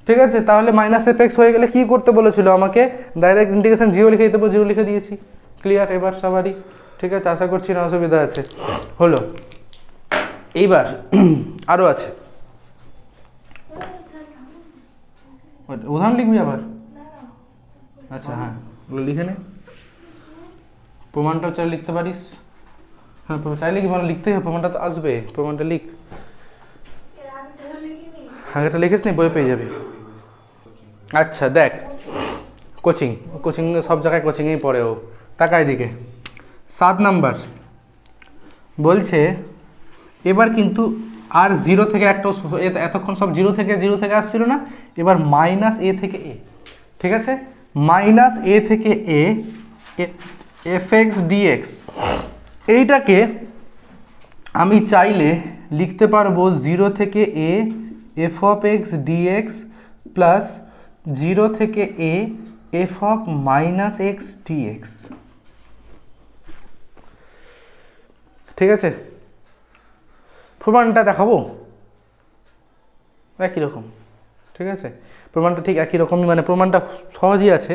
ঠিক আছে। তাহলে মাইনাস এফ এক্স হয়ে গেলে কী করতে বলেছিল আমাকে, ডাইরেক্ট ইন্টিগ্রেশন 0 লিখে দিতে, 0 লিখে দিয়েছি। ক্লিয়ার এবার সবারই, ঠিক আছে, আশা করছি না অসুবিধা আছে। হলো, এইবার আরও আছে, উদাহরণ লিখবি আবার, আচ্ছা হ্যাঁ ওগুলো লিখে নে, প্রমাণটাও চাইলে লিখতে পারিস। হ্যাঁ চাইলে কি মানে লিখতেই হবে, প্রমাণটা তো আসবে, প্রমাণটা লিখ। হ্যাঁ এটা লিখিস নি, বই পেয়ে যাবি। আচ্ছা দেখ, কোচিং সব জায়গায় কোচিংয়েই পড়ে ও, তাকায় দিকে 7 নাম্বার বলছে এবার কিন্তু আর 0 থেকে একটা, এতক্ষণ সব 0 থেকে আসছিল না, এবার মাইনাস এ থেকে এ, ঠিক আছে। মাইনাস এ থেকে এ এফ এক্স ডিএক্স, এইটাকে আমি চাইলে লিখতে পারবো 0 থেকে A F of x dx plus 0 থেকে A F of minus x dx, ঠিক আছে। প্রমাণটা দেখাবো একই রকম, ঠিক আছে। প্রমাণটা ঠিক একই রকমই, মানে প্রমাণটা সহজই আছে,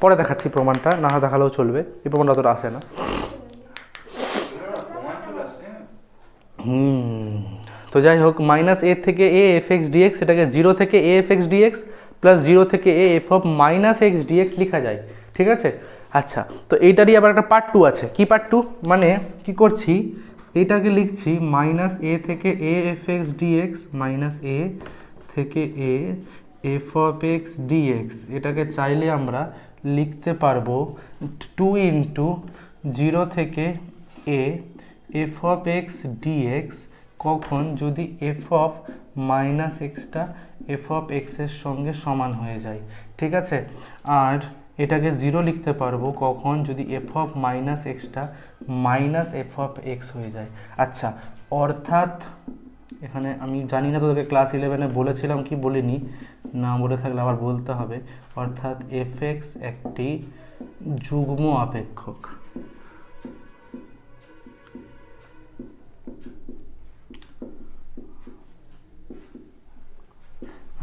পরে দেখাচ্ছি প্রমাণটা, না দেখালেও চলবে, এই প্রমাণটা অতটা আসে না। তো যাই হোক, মাইনাস এ থেকে এ এফ এক্স ডিএক্স, এটাকে 0 থেকে A F x dx plus 0 থেকে A F of minus x dx লেখা যায়, ঠিক আছে। আচ্ছা তো এইটারই আবার একটা পার্ট 2 আছে। কি পার্ট 2, মানে কি করছি, এইটাকে লিখছি মাইনাস এ থেকে A F x dx minus a থেকে A F of x d x, এটাকে চাইলে আমরা লিখতে পারবো 2 ইন্টু 0 থেকে A F of x d x, কখন যদি এফ অফ মাইনাস এক্সটা এফ অফ এক্সের সঙ্গে সমান হয়ে যায়, ঠিক আছে। আর এটাকে 0 লিখতে পারবো কখন, যদি এফ অফ মাইনাস এক্সটা মাইনাস এফ অফ এক্স হয়ে যায়। আচ্ছা, অর্থাৎ এখানে আমি জানি না তোদেরকে ক্লাস 11-এ বলেছিলাম কি বলিনি, না বলে থাকলে আবার বলতে হবে। অর্থাৎ এফ এক্স একটি যুগ্ম অপেক্ষক।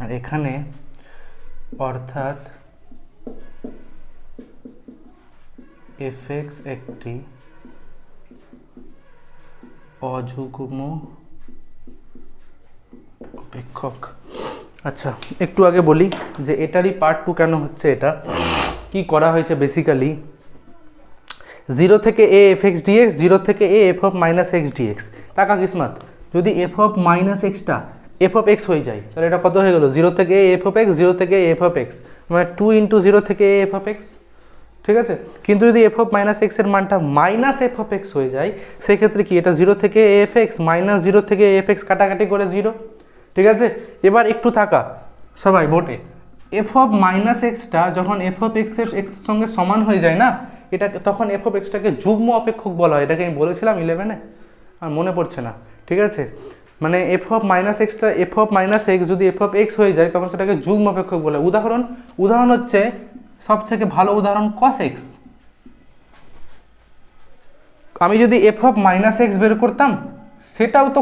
আর এখানে অর্থাৎ এফ এক্স একটি অযুগ্ম অপেক্ষক। আচ্ছা, একটু আগে বলি যে এটারই পার্ট 2 কেন হচ্ছে। এটা কি করা হয়েছে বেসিক্যালি, 0 থেকে এ এফ এক্স ডিএক্স, 0 থেকে A F of minus x D X. টাকা কিসমত, যদি এফ অফ মাইনাস এক্সটা এফ অফ এক্স হয়ে যায় তাহলে এটা কত হয়ে গেল, 0 থেকে এ এফ অফ এক্স, 0 থেকে এ এফ অফ এক্স, মানে 2 ইন্টু 0 থেকে এ এফ অফ এক্স। ঠিক আছে, কিন্তু যদি এফ অফ মাইনাস এক্সের মানটা মাইনাস এফ অফ এক্স হয়ে যায় সেক্ষেত্রে কি এটা 0 থেকে এ এফ এক্স মাইনাস 0 থেকে এ এফ এক্স কাটাকাটি করে 0। ঠিক আছে, এবার একটু থাকা সবাই বোটে, এফ অফ মাইনাস এক্সটা যখন এফ অফ এক্সের সঙ্গে সমান হয়ে যায় না, এটাকে তখন এফ অফ এক্সটাকে যুগ্ম অপেক্ষক বলা হয়। এটাকে আমি বলেছিলাম 11-এ, আর মনে পড়ছে না। ঠিক আছে, মানে এফ অফ মাইনাস এক্সটা এফ অফ মাইনাস এক্স যদি এফ অফ এক্স হয়ে যায় তখন সেটাকে যুগ্ম অপেক্ষক বলে। উদাহরণ হচ্ছে সব থেকে ভালো উদাহরণ কস এক্স। আমি যদি এফ অফ মাইনাস এক্স বের করতাম সেটাও তো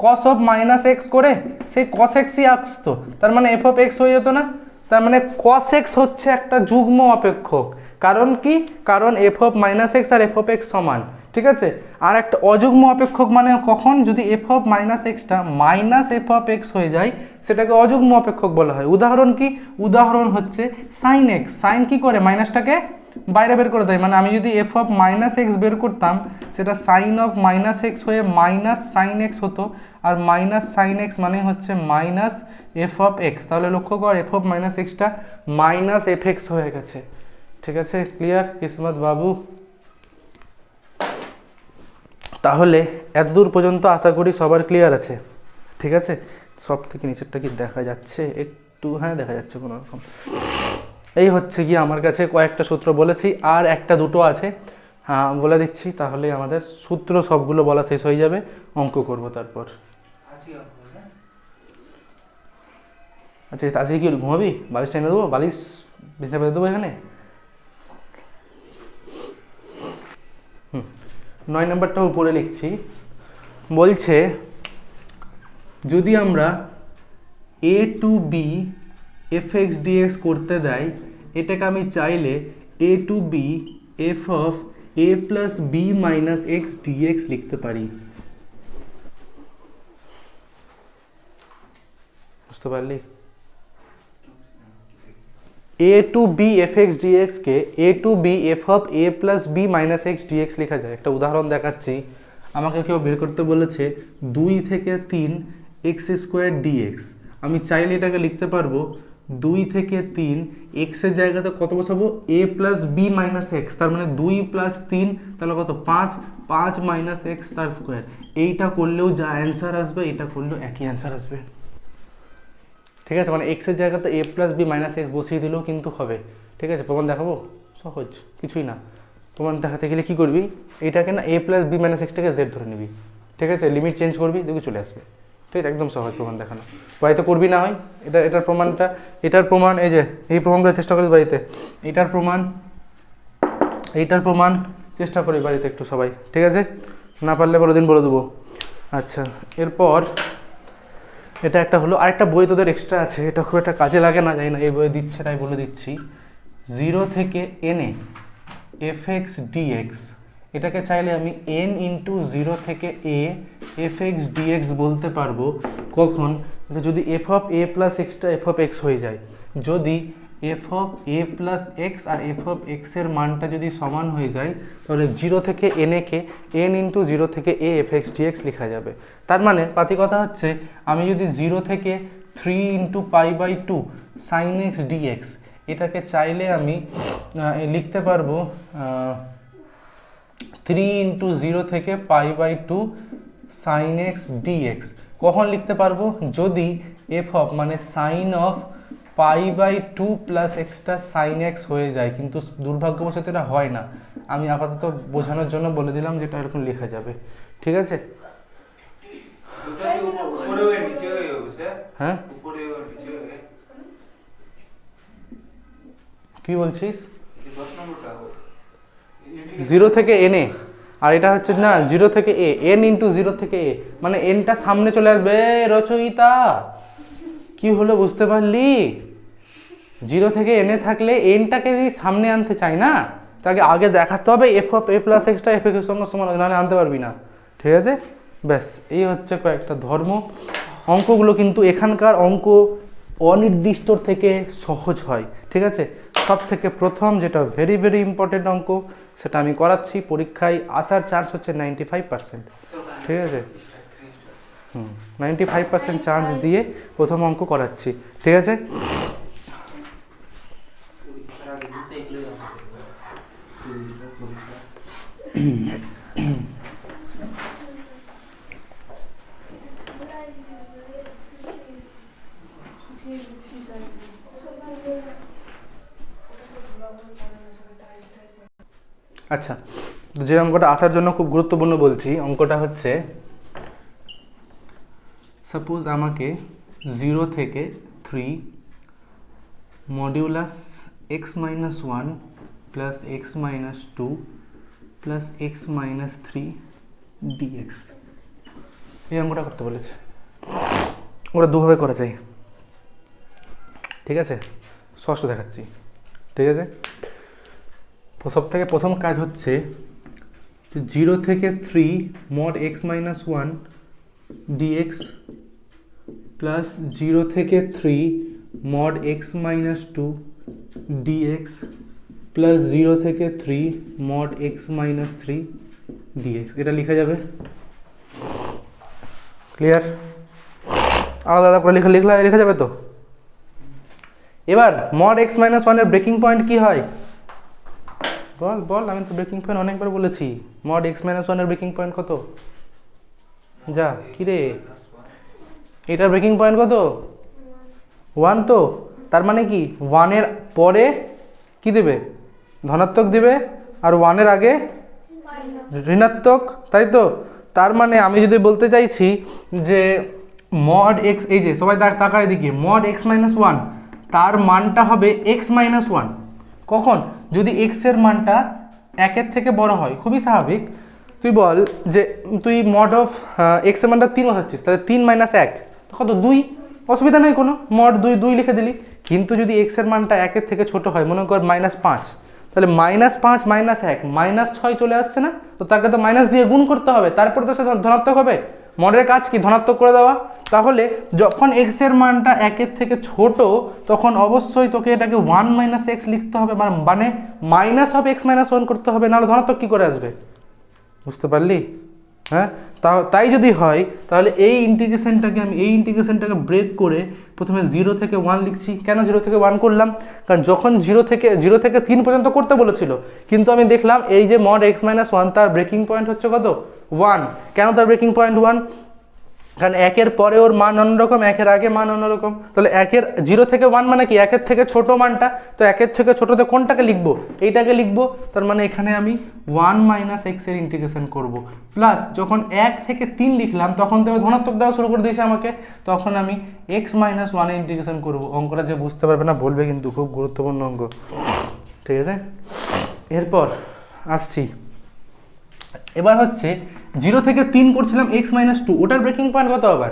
কস অফ মাইনাস এক্স করে সেই কস এক্সই আসতো, তার মানে এফ অফ এক্স হয়ে যেত না। তার মানে কস এক্স হচ্ছে একটা যুগ্ম অপেক্ষক। কারণ কি, কারণ এফ অফ মাইনাস এক্স আর এফ অফ এক্স সমান। ঠিক আছে, আর একটা অযুগ্ম অপেক্ষক মানে কখন, যদি এফ অফ মাইনাস এক্সটা মাইনাস এফ অফ এক্স হয়ে যায় সেটাকে অযুগ্ম অপেক্ষক বলা হয়। উদাহরণ কি, উদাহরণ হচ্ছে সাইন এক্স। সাইন কি করে, মাইনাসটাকে বাইরে বের করে দেয়। মানে আমি যদি এফ অফ মাইনাস এক্স বের করতাম সেটা সাইন অফ মাইনাস এক্স হয়ে মাইনাস সাইন এক্স হতো, আর মাইনাস সাইন এক্স মানে হচ্ছে মাইনাস এফ অফ এক্স। তাহলে লক্ষ্য কর এফ অফ মাইনাস এক্সটা মাইনাস এফ এক্স হয়ে গেছে। ঠিক আছে, ক্লিয়ার কিসমত বাবু? তাহলে এতদূর পর্যন্ত আশা করি সবার ক্লিয়ার আছে। ঠিক আছে, সব থেকে নিচেরটা কি দেখা যাচ্ছে একটু, হ্যাঁ দেখা যাচ্ছে কোনো রকম। এই হচ্ছে কি আমার কাছে কয়েকটা সূত্র বলেছি, আর একটা দুটো আছে, হ্যাঁ বলে দিচ্ছি, তাহলে আমাদের সূত্র সবগুলো বলা শেষ হয়ে যাবে, অঙ্ক করব তারপর। আচ্ছা আজকে কি ঘুমাবি, বালিশ টেনে দেবো, বালিশ বিছানা পেতে দেবো এখানে। 9 নম্বরটা উপরে লিখছি, বলছে যদি আমরা a to b f x d x করতে দেয়, এটাকে আমি চাইলে a to b f of A plus b minus x dx লিখতে পারি। বুঝতে পারলি? A to b f x ডিএক্সকে a to b f of A plus b minus x dx লেখা যায়। একটা উদাহরণ দেখাচ্ছি, আমাকে কেউ বের করতে বলেছে 2 থেকে 3 এক্স স্কোয়ার ডিএক্স। আমি চাইলে এটাকে লিখতে পারবো 2 থেকে 3 এক্সের জায়গাতে কত বসাবো, এ প্লাস বি মাইনাস এক্স, তার মানে 2 প্লাস 3 তাহলে কত 5 মাইনাস এক্স তার স্কোয়ার। এইটা করলেও যা অ্যান্সার আসবে এটা করলেও একই অ্যান্সার আসবে। ঠিক আছে, মানে এক্সের জায়গাতে এ প্লাস বি মাইনাস এক্স বসিয়ে দিলেও কিন্তু হবে। ঠিক আছে, প্রমাণ দেখাবো, সহজ কিছুই না। প্রমাণ দেখাতে গেলে কী করবি, এটাকে না এ প্লাস বি মাইনাস এক্সটাকে জেড ধরে নিবি। ঠিক আছে, লিমিট চেঞ্জ করবি, দেখবি চলে আসবে। ঠিক আছে, একদম সহজ প্রমাণ দেখানো। বাড়িতে করবি না হয়, এটার প্রমাণ এই যে এই প্রমাণগুলো চেষ্টা করি বাড়িতে, এইটার প্রমাণ চেষ্টা করি বাড়িতে একটু সবাই। ঠিক আছে, না পারলে বড় দিন বলে দেবো। আচ্ছা, এরপর এটা একটা হলো, আরেকটা বই তোদের এক্সট্রা আছে, এটা খুব একটা কাজে লাগে না, জানি না এই বই দিচ্ছে তাই বলে দিচ্ছি। 0 থেকে এনে এফ এক্স ডিএক্স, এটাকে চাইলে আমি এন ইন্টু 0 থেকে এ এফ এক্স ডিএক্স বলতে পারবো কখন, যদি এফ অফ এ প্লাস এক্সটা এফ অফ এক্স হয়ে যায়। যদি F of A plus X আর এফ অফ এক্সের মানটা যদি সমান হয়ে যায় তাহলে 0 থেকে এনেকে এন ইন্টু 0 থেকে এ এফ এক্স ডিএক্স লেখা যাবে। তার মানে পাতি কথা হচ্ছে, আমি যদি 0 থেকে 3 ইন্টু π/2 সাইন এক্স ডিএক্স এটাকে চাইলে আমি লিখতে পারবো 3 ইন্টু 0 থেকে π/2 সাইন এক্স ডিএক্স। কখন লিখতে পারবো, যদি এফ অফ মানে সাইন অফ π/2 প্লাস এক্সটা সাইন এক্স হয়ে যায়, কিন্তু দুর্ভাগ্যবশত এটা হয় না। আমি আপাতত বোঝানোর জন্য বলে দিলাম যে এটা এরকম লেখা যাবে, ঠিক আছে? হ্যাঁ কি বলছিস? 0 থেকে এনে, আর এটা হচ্ছে না 0 থেকে এ, এন ইন্টু 0 থেকে এ, মানে এনটা সামনে চলে আসবে। রচয়িতা কি হলো বুঝতে পারলি? 0 থেকে এনে থাকলে এনটাকে যদি সামনে আনতে চাই না, তাকে আগে দেখাতে হবে এফ অফ এ প্লাস এক্সটা এফ এর সঙ্গে সমান, নাহলে আনতে পারবি না, ঠিক আছে? ব্যাস, এই হচ্ছে কয়েকটা ধর্ম। অঙ্কগুলো কিন্তু এখানকার অঙ্ক অনির্দিষ্ট থেকে সহজ হয়, ঠিক আছে? সব থেকে প্রথম যেটা ভেরি ভেরি ইম্পর্টেন্ট অঙ্ক, সেটা আমি করাচ্ছি। পরীক্ষায় আসার চান্স হচ্ছে 95%, ঠিক আছে? 95% চান্স দিয়ে প্রথম অঙ্ক করাচ্ছি, ঠিক আছে? আচ্ছা, যে অঙ্কটা আসার জন্য খুব গুরুত্বপূর্ণ বলছি, অঙ্কটা হচ্ছে সাপোজ আমাকে 0 থেকে 3 modulus x-1 plus x-2 plus x-3 dx, এই অঙ্কটা করতে বলেছে। ওরা দুভাবে করা যায়, ঠিক আছে? স্পষ্ট দেখাচ্ছি, ঠিক আছে? সব থেকে প্রথম কাজ হচ্ছে 0 থেকে 3 mod x-1 dx প্লাস 0 থেকে 3 mod x-2 dx প্লাস 0 থেকে 3 mod x-3 dx, এটা লেখা যাবে। ক্লিয়ার? আলাদা আলাদা করে লেখা যাবে তো? এবার mod x-1 এর ব্রেকিং পয়েন্ট কি হয়? বল বল, আমি তো ব্রেকিং পয়েন্ট অনেকবার বলেছি। mod x-1 এর ব্রেকিং পয়েন্ট কত? যা কি রে, এটার ব্রেকিং পয়েন্ট কত? 1। তো তার মানে কি 1 এর পরে কি দেবে? ধনাত্মক দেবে, আর 1 এর আগে ঋণাত্মক, তাই তো? তার মানে আমি যদি বলতে চাইছি যে mod x, এই যে সবাই তাকায় দিকে, mod x-1 তার মানটা হবে x-1 কখন? যদি x এর মানটা 1 এর থেকে বড় হয়। খুবই স্বাভাবিক। তুই বল যে তুই mod অফ x এর মানটা 3 বসাচ্ছিস, তাহলে 3 - 1 কত? 2। অসুবিধা নেই কোনো, mod 2 লিখে দিলি। কিন্তু যদি x এর মানটা 1 এর থেকে ছোট হয়, মনে কর -5, তাহলে -5 - 1 -6 চলে আসছে না? তো তাকে তো মাইনাস দিয়ে গুণ করতে হবে, তারপর তো সে ধনাত্মক হবে। মডের কাজ কি? ধনাত্মক করে দেওয়া। তাহলে যখন x এর মানটা 1 এর থেকে ছোট, তখন অবশ্যই তোকে এটাকে 1 - x লিখতে হবে, মানে মাইনাস অফ x-1 করতে হবে, নাহলে ধনাত্মক কি করে আসবে? বুঝতে পারলি? হ্যাঁ, তাই যদি হয় তাহলে এই ইন্টিগ্রেশনটাকে ব্রেক করে প্রথমে 0 থেকে 1 লিখছি। কেন 0 থেকে 1 করলাম? কারণ যখন 0 থেকে 3 পর্যন্ত করতে বলেছিল, কিন্তু আমি দেখলাম এই যে mod x-1 তার ব্রেকিং পয়েন্ট হচ্ছে কত? 1। কেন তার ব্রেকিং পয়েন্ট 1? কারণ 1 এর পরে ওর মান অন্যরকম, 1 এর আগে মান অন্যরকম। তাহলে 0 থেকে 1 মানে কি? 1 এর থেকে ছোট মানটা। তো 1 এর থেকে ছোটতে কোনটাকে লিখবো? এইটাকে লিখবো। তার মানে এখানে আমি 1 - x এর ইন্টিগ্রেশন করব। প্লাস যখন 1 থেকে 3 লিখলাম, তখন তো ধনাত্মক দেওয়া শুরু করে দিয়েছে আমাকে, তখন আমি x-1 এর ইন্টিগ্রেশন করব। অঙ্কটা যে বুঝতে পারবে না বলবে, কিন্তু খুব গুরুত্বপূর্ণ অঙ্ক, ঠিক আছে? এরপর আসছি, এবার হচ্ছে 0 থেকে 3 করছিলাম x-2, ওটার ব্রেকিং পয়েন্ট কত আবার?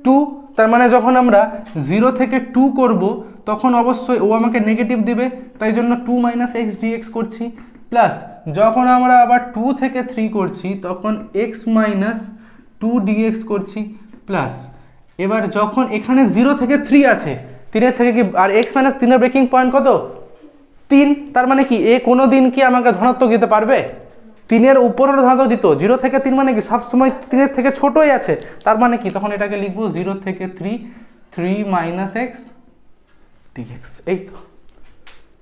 2। তার মানে যখন আমরা 0 থেকে 2 করব, তখন অবশ্যই ও আমাকে নেগেটিভ দেবে, তাই জন্য 2 - x dx করছি। প্লাস যখন আমরা আবার 2 থেকে 3 করছি, তখন x-2 dx করছি। প্লাস এবার যখন এখানে 0 থেকে 3 আছে, 3 থেকে কি, আর x-3 এর ব্রেকিং পয়েন্ট কত? 3। তার মানে কি এ কোনো দিন কি আমাকে ধনাত্মক দিতে পারবে? 3 এর উপরের ধনাত্মক দিত। 0 থেকে 3 মানে কি সবসময় 3 এর থেকে ছোটই আছে। তার মানে কি তখন এটাকে লিখবো 0 থেকে 3 - x dx। এই তো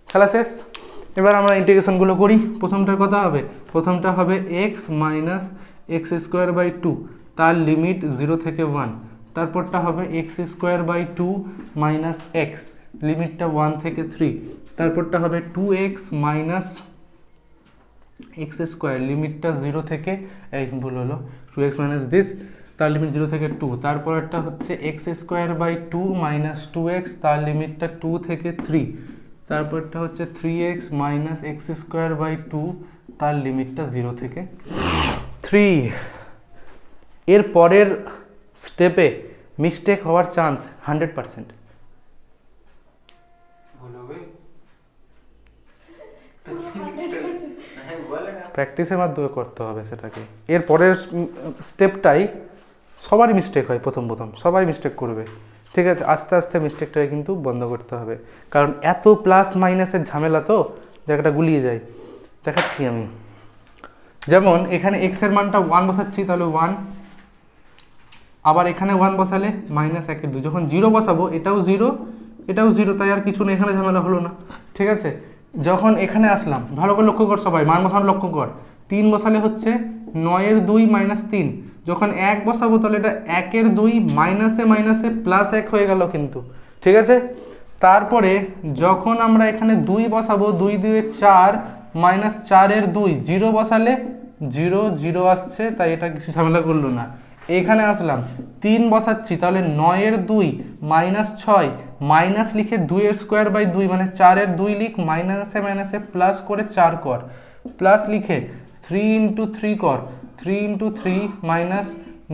খেলা শেষ। এবার আমরা ইন্টিগ্রেশনগুলো করি। প্রথমটার কথা হবে, প্রথমটা হবে x - x²/2, তার লিমিট 0 থেকে 1। তারপরটা হবে x² / 2 - x, লিমিটটা 1 থেকে 3, তারপরটা হবে 2x মাইনাস এক্স স্কোয়ার, লিমিটটা 0 থেকে, এই ভুল হলো, 2x মাইনাস দিস, তার লিমিট 0 থেকে 2, তারপরটা হচ্ছে x square by 2 minus 2x, তার লিমিটটা 2 থেকে 3, তারপরটা হচ্ছে 3x minus x square by 2, তার লিমিটটা 0 থেকে 3। এর পরের স্টেপে মিস্টেক হওয়ার চান্স 100%। প্র্যাকটিসের মাধ্যমে করতে হবে সেটাকে। এর পরের স্টেপটাই সবারই মিস্টেক হয়, প্রথম সবাই মিস্টেক করবে, ঠিক আছে? আস্তে আস্তে মিস্টেকটাকে কিন্তু বন্ধ করতে হবে, কারণ এত প্লাস মাইনাসের ঝামেলা তো জায়গাটা গুলিয়ে যায়। দেখাচ্ছি আমি, যেমন এখানে এক্স এর মানটা 1 বসাচ্ছি, তাহলে 1, আবার এখানে 1 বসালে মাইনাস 1 এর 2, যখন 0 বসাবো এটাও 0 এটাও 0, তাই আর কিছু নেই, এখানে ঝামেলা হলো না, ঠিক আছে? যখন এখানে আসলাম, ভালো করে লক্ষ্য কর সবাই, মান বসানো লক্ষ্য কর, 3 বসালে হচ্ছে 9 এর 2 মাইনাস 3, যখন 1 বসাবো তাহলে এটা 1 এর 2 মাইনাসে মাইনাসে প্লাস 1 হয়ে গেল কিন্তু, ঠিক আছে? তারপরে যখন আমরা এখানে 2 বসাবো, 2 2 4 মাইনাস 4 এর 2, 0 বসালে 0 0 আসছে, তাই এটা কিছু ঝামেলা করলো না। এখানে আসলাম, 3 বসাচ্ছি, তাহলে 9 এর 2 মাইনাস 6, মাইনাস লিখে 2 এর স্কোয়ার বাই 2 মানে 4 এর 2 লিখ, মাইনাসে মাইনাসে প্লাস করে 4 কর, প্লাস লিখে 3 ইন্টু 3 কর, 3 ইন্টু 3 মাইনাস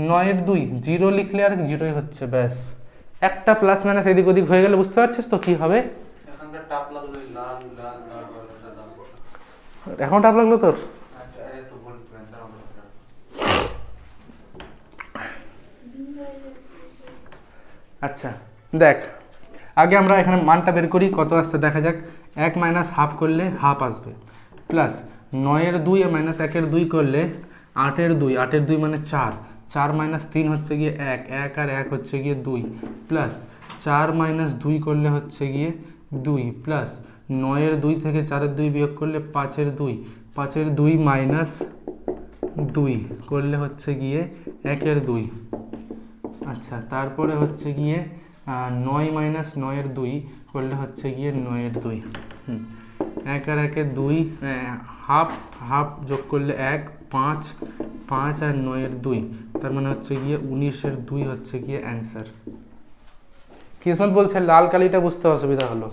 9 এর 2, 0 লিখলে আর 0ই হচ্ছে, ব্যাস। একটা প্লাস মাইনাস এদিক ওদিক হয়ে গেলে বুঝতে পারছিস তো কি হবে? এখন টাপ লাগলো তোর? আচ্ছা দেখ, আগে আমরা এখানে মানটা বের করি, কত আসছে দেখা যাক। 1 মাইনাস হাফ করলে হাফ আসবে, প্লাস 9 এর 2 মাইনাস 1 এর 2 করলে 8 এর 2, 8 এর 2 মানে 4, 4 মাইনাস 3 হচ্ছে গিয়ে 1, 1 আর 1 হচ্ছে গিয়ে 2, প্লাস 4 মাইনাস 2 করলে হচ্ছে গিয়ে 2, প্লাস 9 এর 2 থেকে 4 এর 2 বিয়োগ করলে 5 এর 2, 5 এর 2 মাইনাস 2 করলে হচ্ছে গিয়ে 1 এর 2। আচ্ছা, তারপরে হচ্ছে গিয়ে 9 মাইনাস 9 এর 2 করলে হচ্ছে গিয়ে 9 এর 2, 1 আর 1 এর 2, হাফ হাফ যোগ করলে 1, 5, 5 আর 9 এর 2, তার মানে হচ্ছে গিয়ে 19 এর 2 হচ্ছে গিয়ে অ্যান্সার। কিসমত বলছে লাল কালিটা বুঝতে অসুবিধা হলো।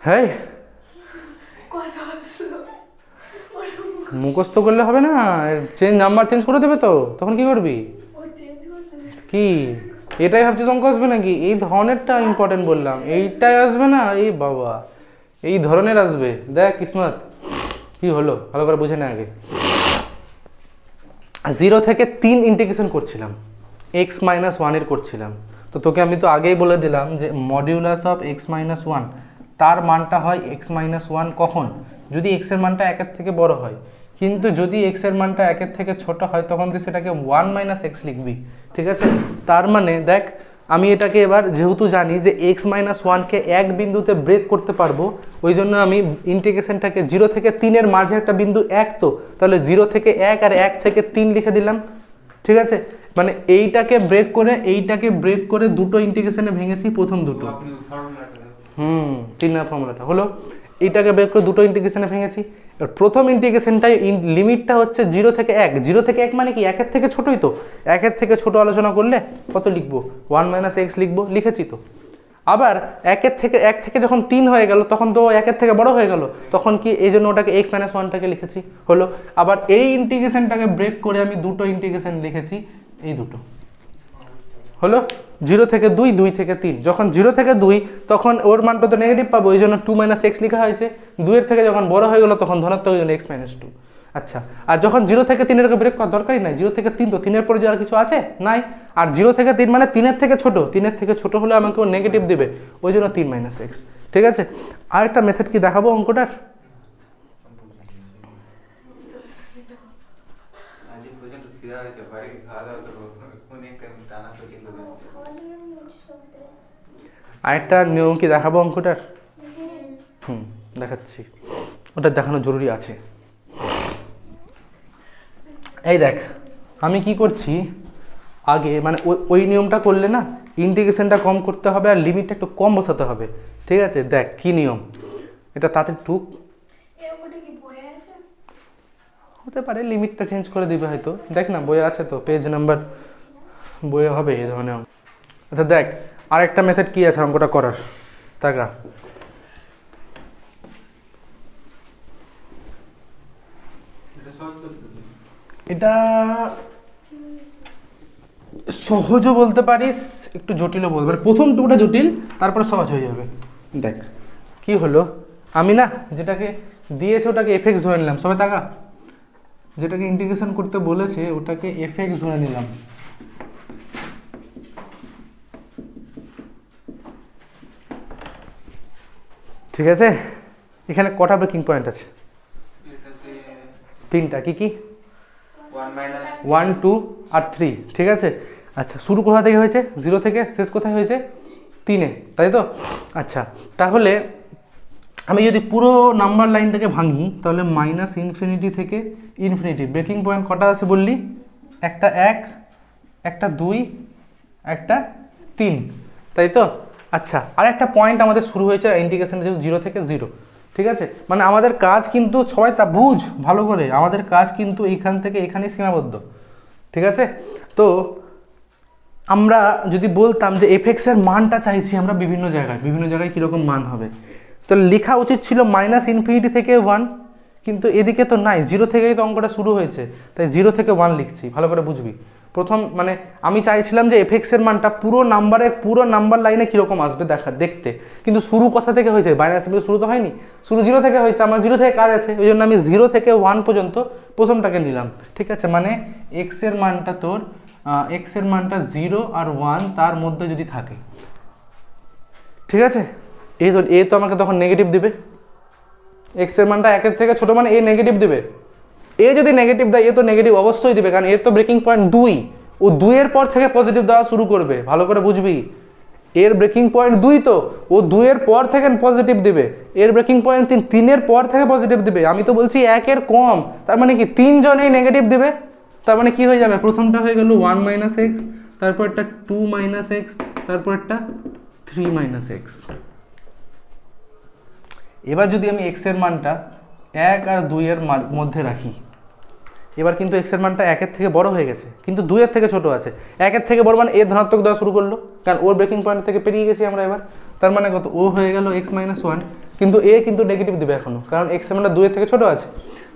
হ্যাঁ, মুখস্থ করলে হবে না, নাম্বার চেঞ্জ করে দেবে তো, তখন কি করবি? কি এটাই ভাবছিস অঙ্ক আসবে নাকি? এই ধরনেরটা ইম্পর্টেন্ট বললাম, এইটাই আসবে না, এই বাবা এই ধরনের আসবে। দেখ কিসমত কি হলো, ভালো করে বুঝে না। আগে 0 থেকে 3 ইন্টিগ্রেশন করছিলাম, x মাইনাস 1 এর করছিলাম, তো তোকে আমি তো আগেই বলে দিলাম যে মডিউলাস অফ x মাইনাস 1, তার মানটা হয় x মাইনাস 1 কখন? যদি x এর মানটা 1 এর থেকে বড় হয়, কিন্তু যদি x এর মানটা 1 এর থেকে ছোট হয় তখন তুই সেটাকে 1 মাইনাস x লিখবি, ঠিক আছে? তার মানে দেখ, আমি এটাকে এবার যেহেতু জানি যে x মাইনাস 1কে এক বিন্দুতে ব্রেক করতে পারবো, ওই জন্য আমি ইন্টিগ্রেশনটাকে 0 থেকে 3 এর মাঝে একটা বিন্দু 1, তো তাহলে 0 থেকে 1 আর 1 থেকে 3 লিখে দিলাম, ঠিক আছে? মানে এইটাকে ব্রেক করে দুটো ইন্টিগ্রেশনে ভেঙেছি, প্রথম দুটো 3 নম্বর ফর্মুলাটা হলো, এইটাকে ব্রেক করে দুটো ইন্টিগ্রেশনে ভেঙেছি। এবার প্রথম ইন্টিগ্রেশনটাই লিমিটটা হচ্ছে 0 থেকে 1, 0 থেকে 1 মানে কি 1 এর থেকে ছোটই তো, 1 এর থেকে ছোট আলোচনা করলে কত লিখবো? 1 মাইনাস এক্স লিখবো, লিখেছি তো। আবার 1 থেকে যখন 3 হয়ে গেল তখন তো 1 এর থেকে বড় হয়ে গেল, তখন কি এই জন্য ওটাকে x মাইনাস 1টাকে লিখেছি, হলো। আবার এই ইন্টিগ্রেশনটাকে ব্রেক করে আমি দুটো ইন্টিগ্রেশন লিখেছি, এই দুটো হলো 0 থেকে 2, 2 থেকে 3। যখন 0 থেকে 2 তখন ওর মানটা তো নেগেটিভ পাবো, ওই জন্য 2 মাইনাস এক্স লেখা হয়েছে। 2 এর থেকে যখন বড় হয়ে গেলো তখন ধনাত্মক, ওই জন্য x মাইনাস 2। আচ্ছা, আর যখন 0 থেকে 3 এর ব্রেক করার দরকারই নাই, 0 থেকে 3 তো 3 এর পরে যে আর কিছু আছে নাই, আর 0 থেকে 3 মানে 3 এর থেকে ছোট, 3 এর থেকে ছোট হলে আমাকে ও নেগেটিভ দেবে, ওই জন্য 3 মাইনাস এক্স, ঠিক আছে? আরেকটা মেথড কি দেখাবো অঙ্কটার, আরেকটা নিয়ম কি দেখাবো অঙ্কটার? দেখাচ্ছি, ওটা দেখানো জরুরি আছে। এই দেখ, আমি কি করছি আগে, মানে ওই নিয়মটা করলে না ইন্টিগ্রেশনটা কম করতে হবে আর লিমিটটা একটু কম বসাতে হবে। ঠিক আছে, দেখ কী নিয়ম, এটা তাতে টুক হতে পারে, লিমিটটা চেঞ্জ করে দিবে হয়তো। দেখ না বইয়ে আছে তো, পেজ নাম্বার বইয়ে হবে এই ধরনের অঙ্ক। আচ্ছা দেখ আরেকটা মেথড কী আছে অঙ্কটা করার, টাকা এটা সহজও বলতে পারিস, একটু জটিলও বলতে পারিস। প্রথম টুকটা জটিল, তারপরে সহজ হয়ে যাবে। দেখ কি হলো, আমি না যেটাকে দিয়েছে ওটাকে এফএক্স ধরে নিলাম। সবাই টাকা যেটাকে ইন্টিগ্রেশন করতে বলেছে ওটাকে এফএক্স ধরে নিলাম। ঠিক আছে, এখানে কটা ব্রেকিং পয়েন্ট আছে? তিনটা। কি কি? 1 2 আর 3। ঠিক আছে, আচ্ছা শুরু কোথা থেকে হয়েছে? 0 থেকে। শেষ কোথায় হয়েছে? 3-এ, তাই তো? আচ্ছা তাহলে আমি যদি পুরো নাম্বার লাইনটাকে ভাঙি তাহলে -ইনফিনিটি থেকে ইনফিনিটি ব্রেকিং পয়েন্ট কটা আছে বললি? একটা 1, একটা 2, একটা 3, তাই তো? আচ্ছা আর একটা পয়েন্ট আমাদের শুরু হয়েছে ইন্টিগ্রেশন যেহেতু 0 থেকে 0। ঠিক আছে, মানে আমাদের কাজ কিন্তু সবাই তা বুঝ ভালো করে, আমাদের কাজ কিন্তু এইখান থেকে এখানেই সীমাবদ্ধ। ঠিক আছে, তো আমরা যদি বলতাম যে এফএক্সের মানটা চাইছি আমরা বিভিন্ন জায়গায় কীরকম মান হবে, তো লেখা উচিত ছিল -ইনফিনিটি থেকে 1, কিন্তু এদিকে তো নাই, 0 থেকেই তো অঙ্কটা শুরু হয়েছে, তাই 0 থেকে 1 লিখছি। ভালো করে বুঝবি, প্রথম মানে আমি চাইছিলাম যে এফএক্সের মানটা পুরো নাম্বার লাইনে কীরকম আসবে দেখতে, কিন্তু শুরু কথা থেকে হয়েছে, -, শুরু তো হয়নি, শুরু 0 থেকে হয়েছে, আমার 0 থেকে কাজ আছে, ওই জন্য আমি 0 থেকে 1 পর্যন্ত প্রথমটাকে নিলাম। ঠিক আছে, মানে এক্সের মানটা 0 আর 1 তার মধ্যে যদি থাকে। ঠিক আছে, এ তো আমাকে তখন নেগেটিভ দিবে, এক্সের মানটা 1-এর থেকে ছোটো মানে এ নেগেটিভ দেবে। এ যদি নেগেটিভ দেয় এ তো নেগেটিভ অবশ্যই দিবে, কারণ এর তো ব্রেকিং পয়েন্ট 2, ও 2-এর পর থেকে পজিটিভ দেওয়া শুরু করবে। ভালো করে বুঝবি, এর ব্রেকিং পয়েন্ট 2 তো, ও 2-এর পর থেকে পজিটিভ দিবে। এর ব্রেকিং পয়েন্ট 3, 3-এর পর থেকে পজিটিভ দিবে। আমি তো বলছি 1-এর কম, তার মানে কি 3 জনেই নেগেটিভ দিবে। তার মানে কি হয়ে যাবে, প্রথমটা হয়ে গেল 1 - x, তারপর একটা 2 - x, তারপর একটা 3 - x। এবার যদি আমি এক্সের মানটা 1 আর 2-এর মধ্যে রাখি, এবার কিন্তু এক্সের মানটা 1-এর থেকে বড় হয়ে গেছে, কিন্তু 2-এর থেকে ছোট আছে। 1-এর থেকে বড় মানে এ ধনাত্মক দেওয়া শুরু করলো, কারণ ওর ব্রেকিং পয়েন্ট থেকে পেরিয়ে গেছি আমরা এবার। তার মানে কত, ও হয়ে গেল x - 1, কিন্তু এ কিন্তু নেগেটিভ দিবে এখনো, কারণ এক্সের মানটা 2-এর থেকে ছোট আছে।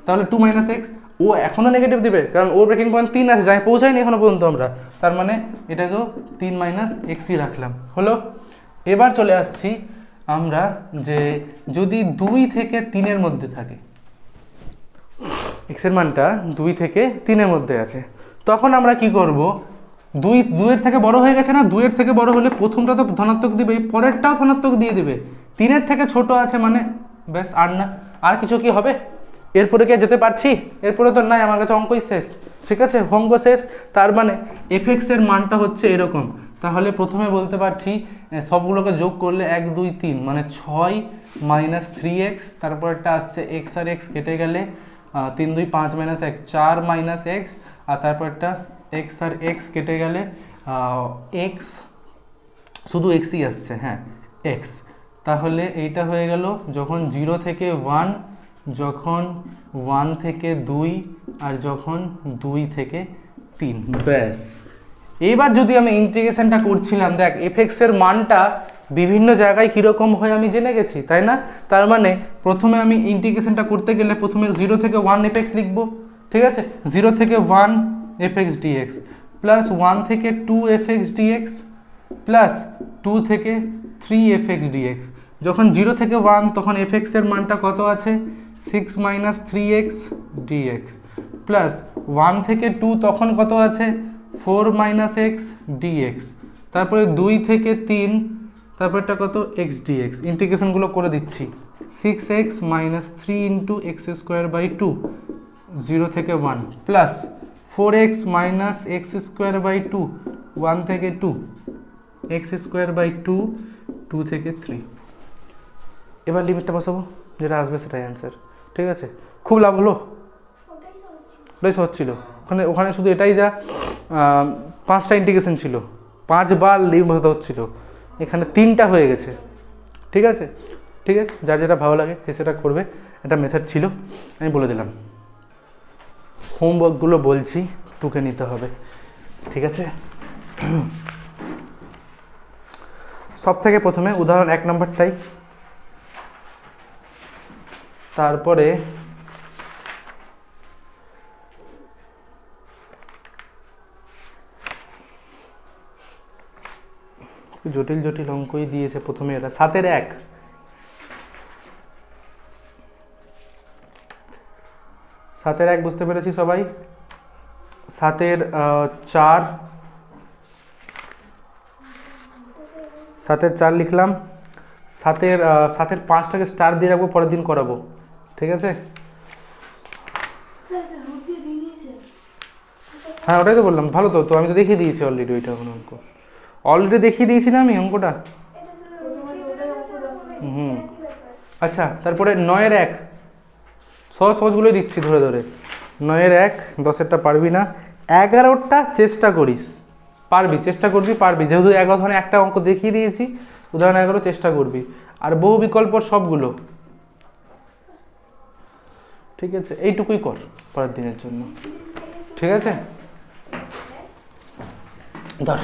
তাহলে 2 - x, ও এখনও নেগেটিভ দিবে, কারণ ওর ব্রেকিং পয়েন্ট 3 আছে, যাই পৌঁছায়নি এখনো পর্যন্ত আমরা। তার মানে এটাকেও 3 - x রাখলাম, হলো। এবার চলে আসছি আমরা যে যদি 2 থেকে 3-এর মধ্যে থাকে, এক্সের মানটা 2 থেকে 3-এর মধ্যে আছে, তখন আমরা কি করব, 2-এর থেকে বড় হয়ে গেছে না, 2-এর থেকে বড় হলে প্রথমটা তো ধনাত্মক দিবে, পরেরটাও ধনাত্মক দিয়ে দিবে। 3-এর থেকে ছোট আছে মানে ব্যাস, আর না, আর কিছু কি হবে? এরপরে কি যেতে পারছি? এরপরে তো নাই, আমার কাছে অঙ্কই শেষ। ঠিক আছে, অঙ্ক শেষ। তার মানে এফএক্সের মানটা হচ্ছে এরকম। তাহলে প্রথমে বলতে পারছি সবগুলোকে যোগ করলে 1 2 3 মানে 6 - 3x, তারপর একটা আসছে x আর x কেটে গেলে 3 2 5 - 1 4 - x, আর তারপর একটা x আর x কেটে গেলে x, শুধু xই আসছে, হ্যাঁ x। তাহলে এইটা হয়ে গেল যখন 0 থেকে 1, যখন 1 থেকে 2, আর যখন 2 থেকে 3, ব্যাস। এইবার যদি আমি ইন্টিগ্রেশনটা করছিলাম, দেখ এফএক্সের মানটা বিভিন্ন জায়গায় কীরকম হয় আমি জেনে গেছি, তাই না? তার মানে প্রথমে আমি ইন্টিগ্রেশনটা করতে গেলে প্রথমে 0 থেকে 1 এফএক্স লিখব। ঠিক আছে, 0 থেকে 1 এফএক্স ডিএক্স প্লাস 1 থেকে 2 এফএক্স ডিএক্স প্লাস 2 থেকে 3 এফএক্স ডিএক্স। যখন 0 থেকে 1 তখন এফএক্সের মানটা কত আছে? 6 - 3x dx প্লাস 1 থেকে 2 তখন কত আছে? 4 - x dx, তারপরে 2 থেকে 3, তারপরটা কত? x dx। ইন্টিগ্রেশনগুলো করে দিচ্ছি, 6x - 3 × x²/2 0 থেকে 1 প্লাস 4x - x²/2 1 থেকে 2 x²/2 2 থেকে 3। এবার লিমিটটা বসাবো, যেটা আসবে সেটাই অ্যান্সার। ঠিক আছে, খুব লাভ হলো, ওটাই সহজ ছিল। ওখানে শুধু এটাই যা 5টা ইন্টিগ্রেশন ছিল, 5 বার লিঙ্ক বসাতে হচ্ছিল, এখানে 3টা হয়ে গেছে। ঠিক আছে, ঠিক আছে, যার যেটা ভালো লাগে সে সেটা করবে। একটা মেথড ছিল, আমি বলে দিলাম। হোমওয়ার্কগুলো বলছি, টুকে নিতে হবে। ঠিক আছে, সব থেকে প্রথমে উদাহরণ 1 নম্বরটাই, তারপরে জটিল জটিল অঙ্কই দিয়েছে প্রথমে এরা। 7-এর 1, 7-এর 1 বুঝতে পেরেছি সবাই। 7-এর 4, 7-এর 4 লিখলাম। 7-এর 5টাকে স্টার দিয়ে রাখবো, পরের দিন করাবো। ঠিক আছে, হ্যাঁ ওটাই তো বললাম, ভালো তো। তো আমি তো দেখিয়ে দিয়েছি অলরেডি, ওইটা এখন অঙ্ক অলরেডি দেখিয়ে দিয়েছি না আমি অঙ্কটা। হুম, আচ্ছা, তারপরে 9-এর 1, সহজ সহজগুলোই দিচ্ছি ধরে ধরে। 9-এর 1, 10-এরটা পারবি না। 11টা চেষ্টা করিস, পারবি, চেষ্টা করবি, পারবি। যেহেতু 11 ধরনের একটা অঙ্ক দেখিয়ে দিয়েছি, উদাহরণ 11 চেষ্টা করবি। আর বহু বিকল্প সবগুলো। ঠিক আছে, এইটুকুই কর পরের দিনের জন্য। ঠিক আছে, 10।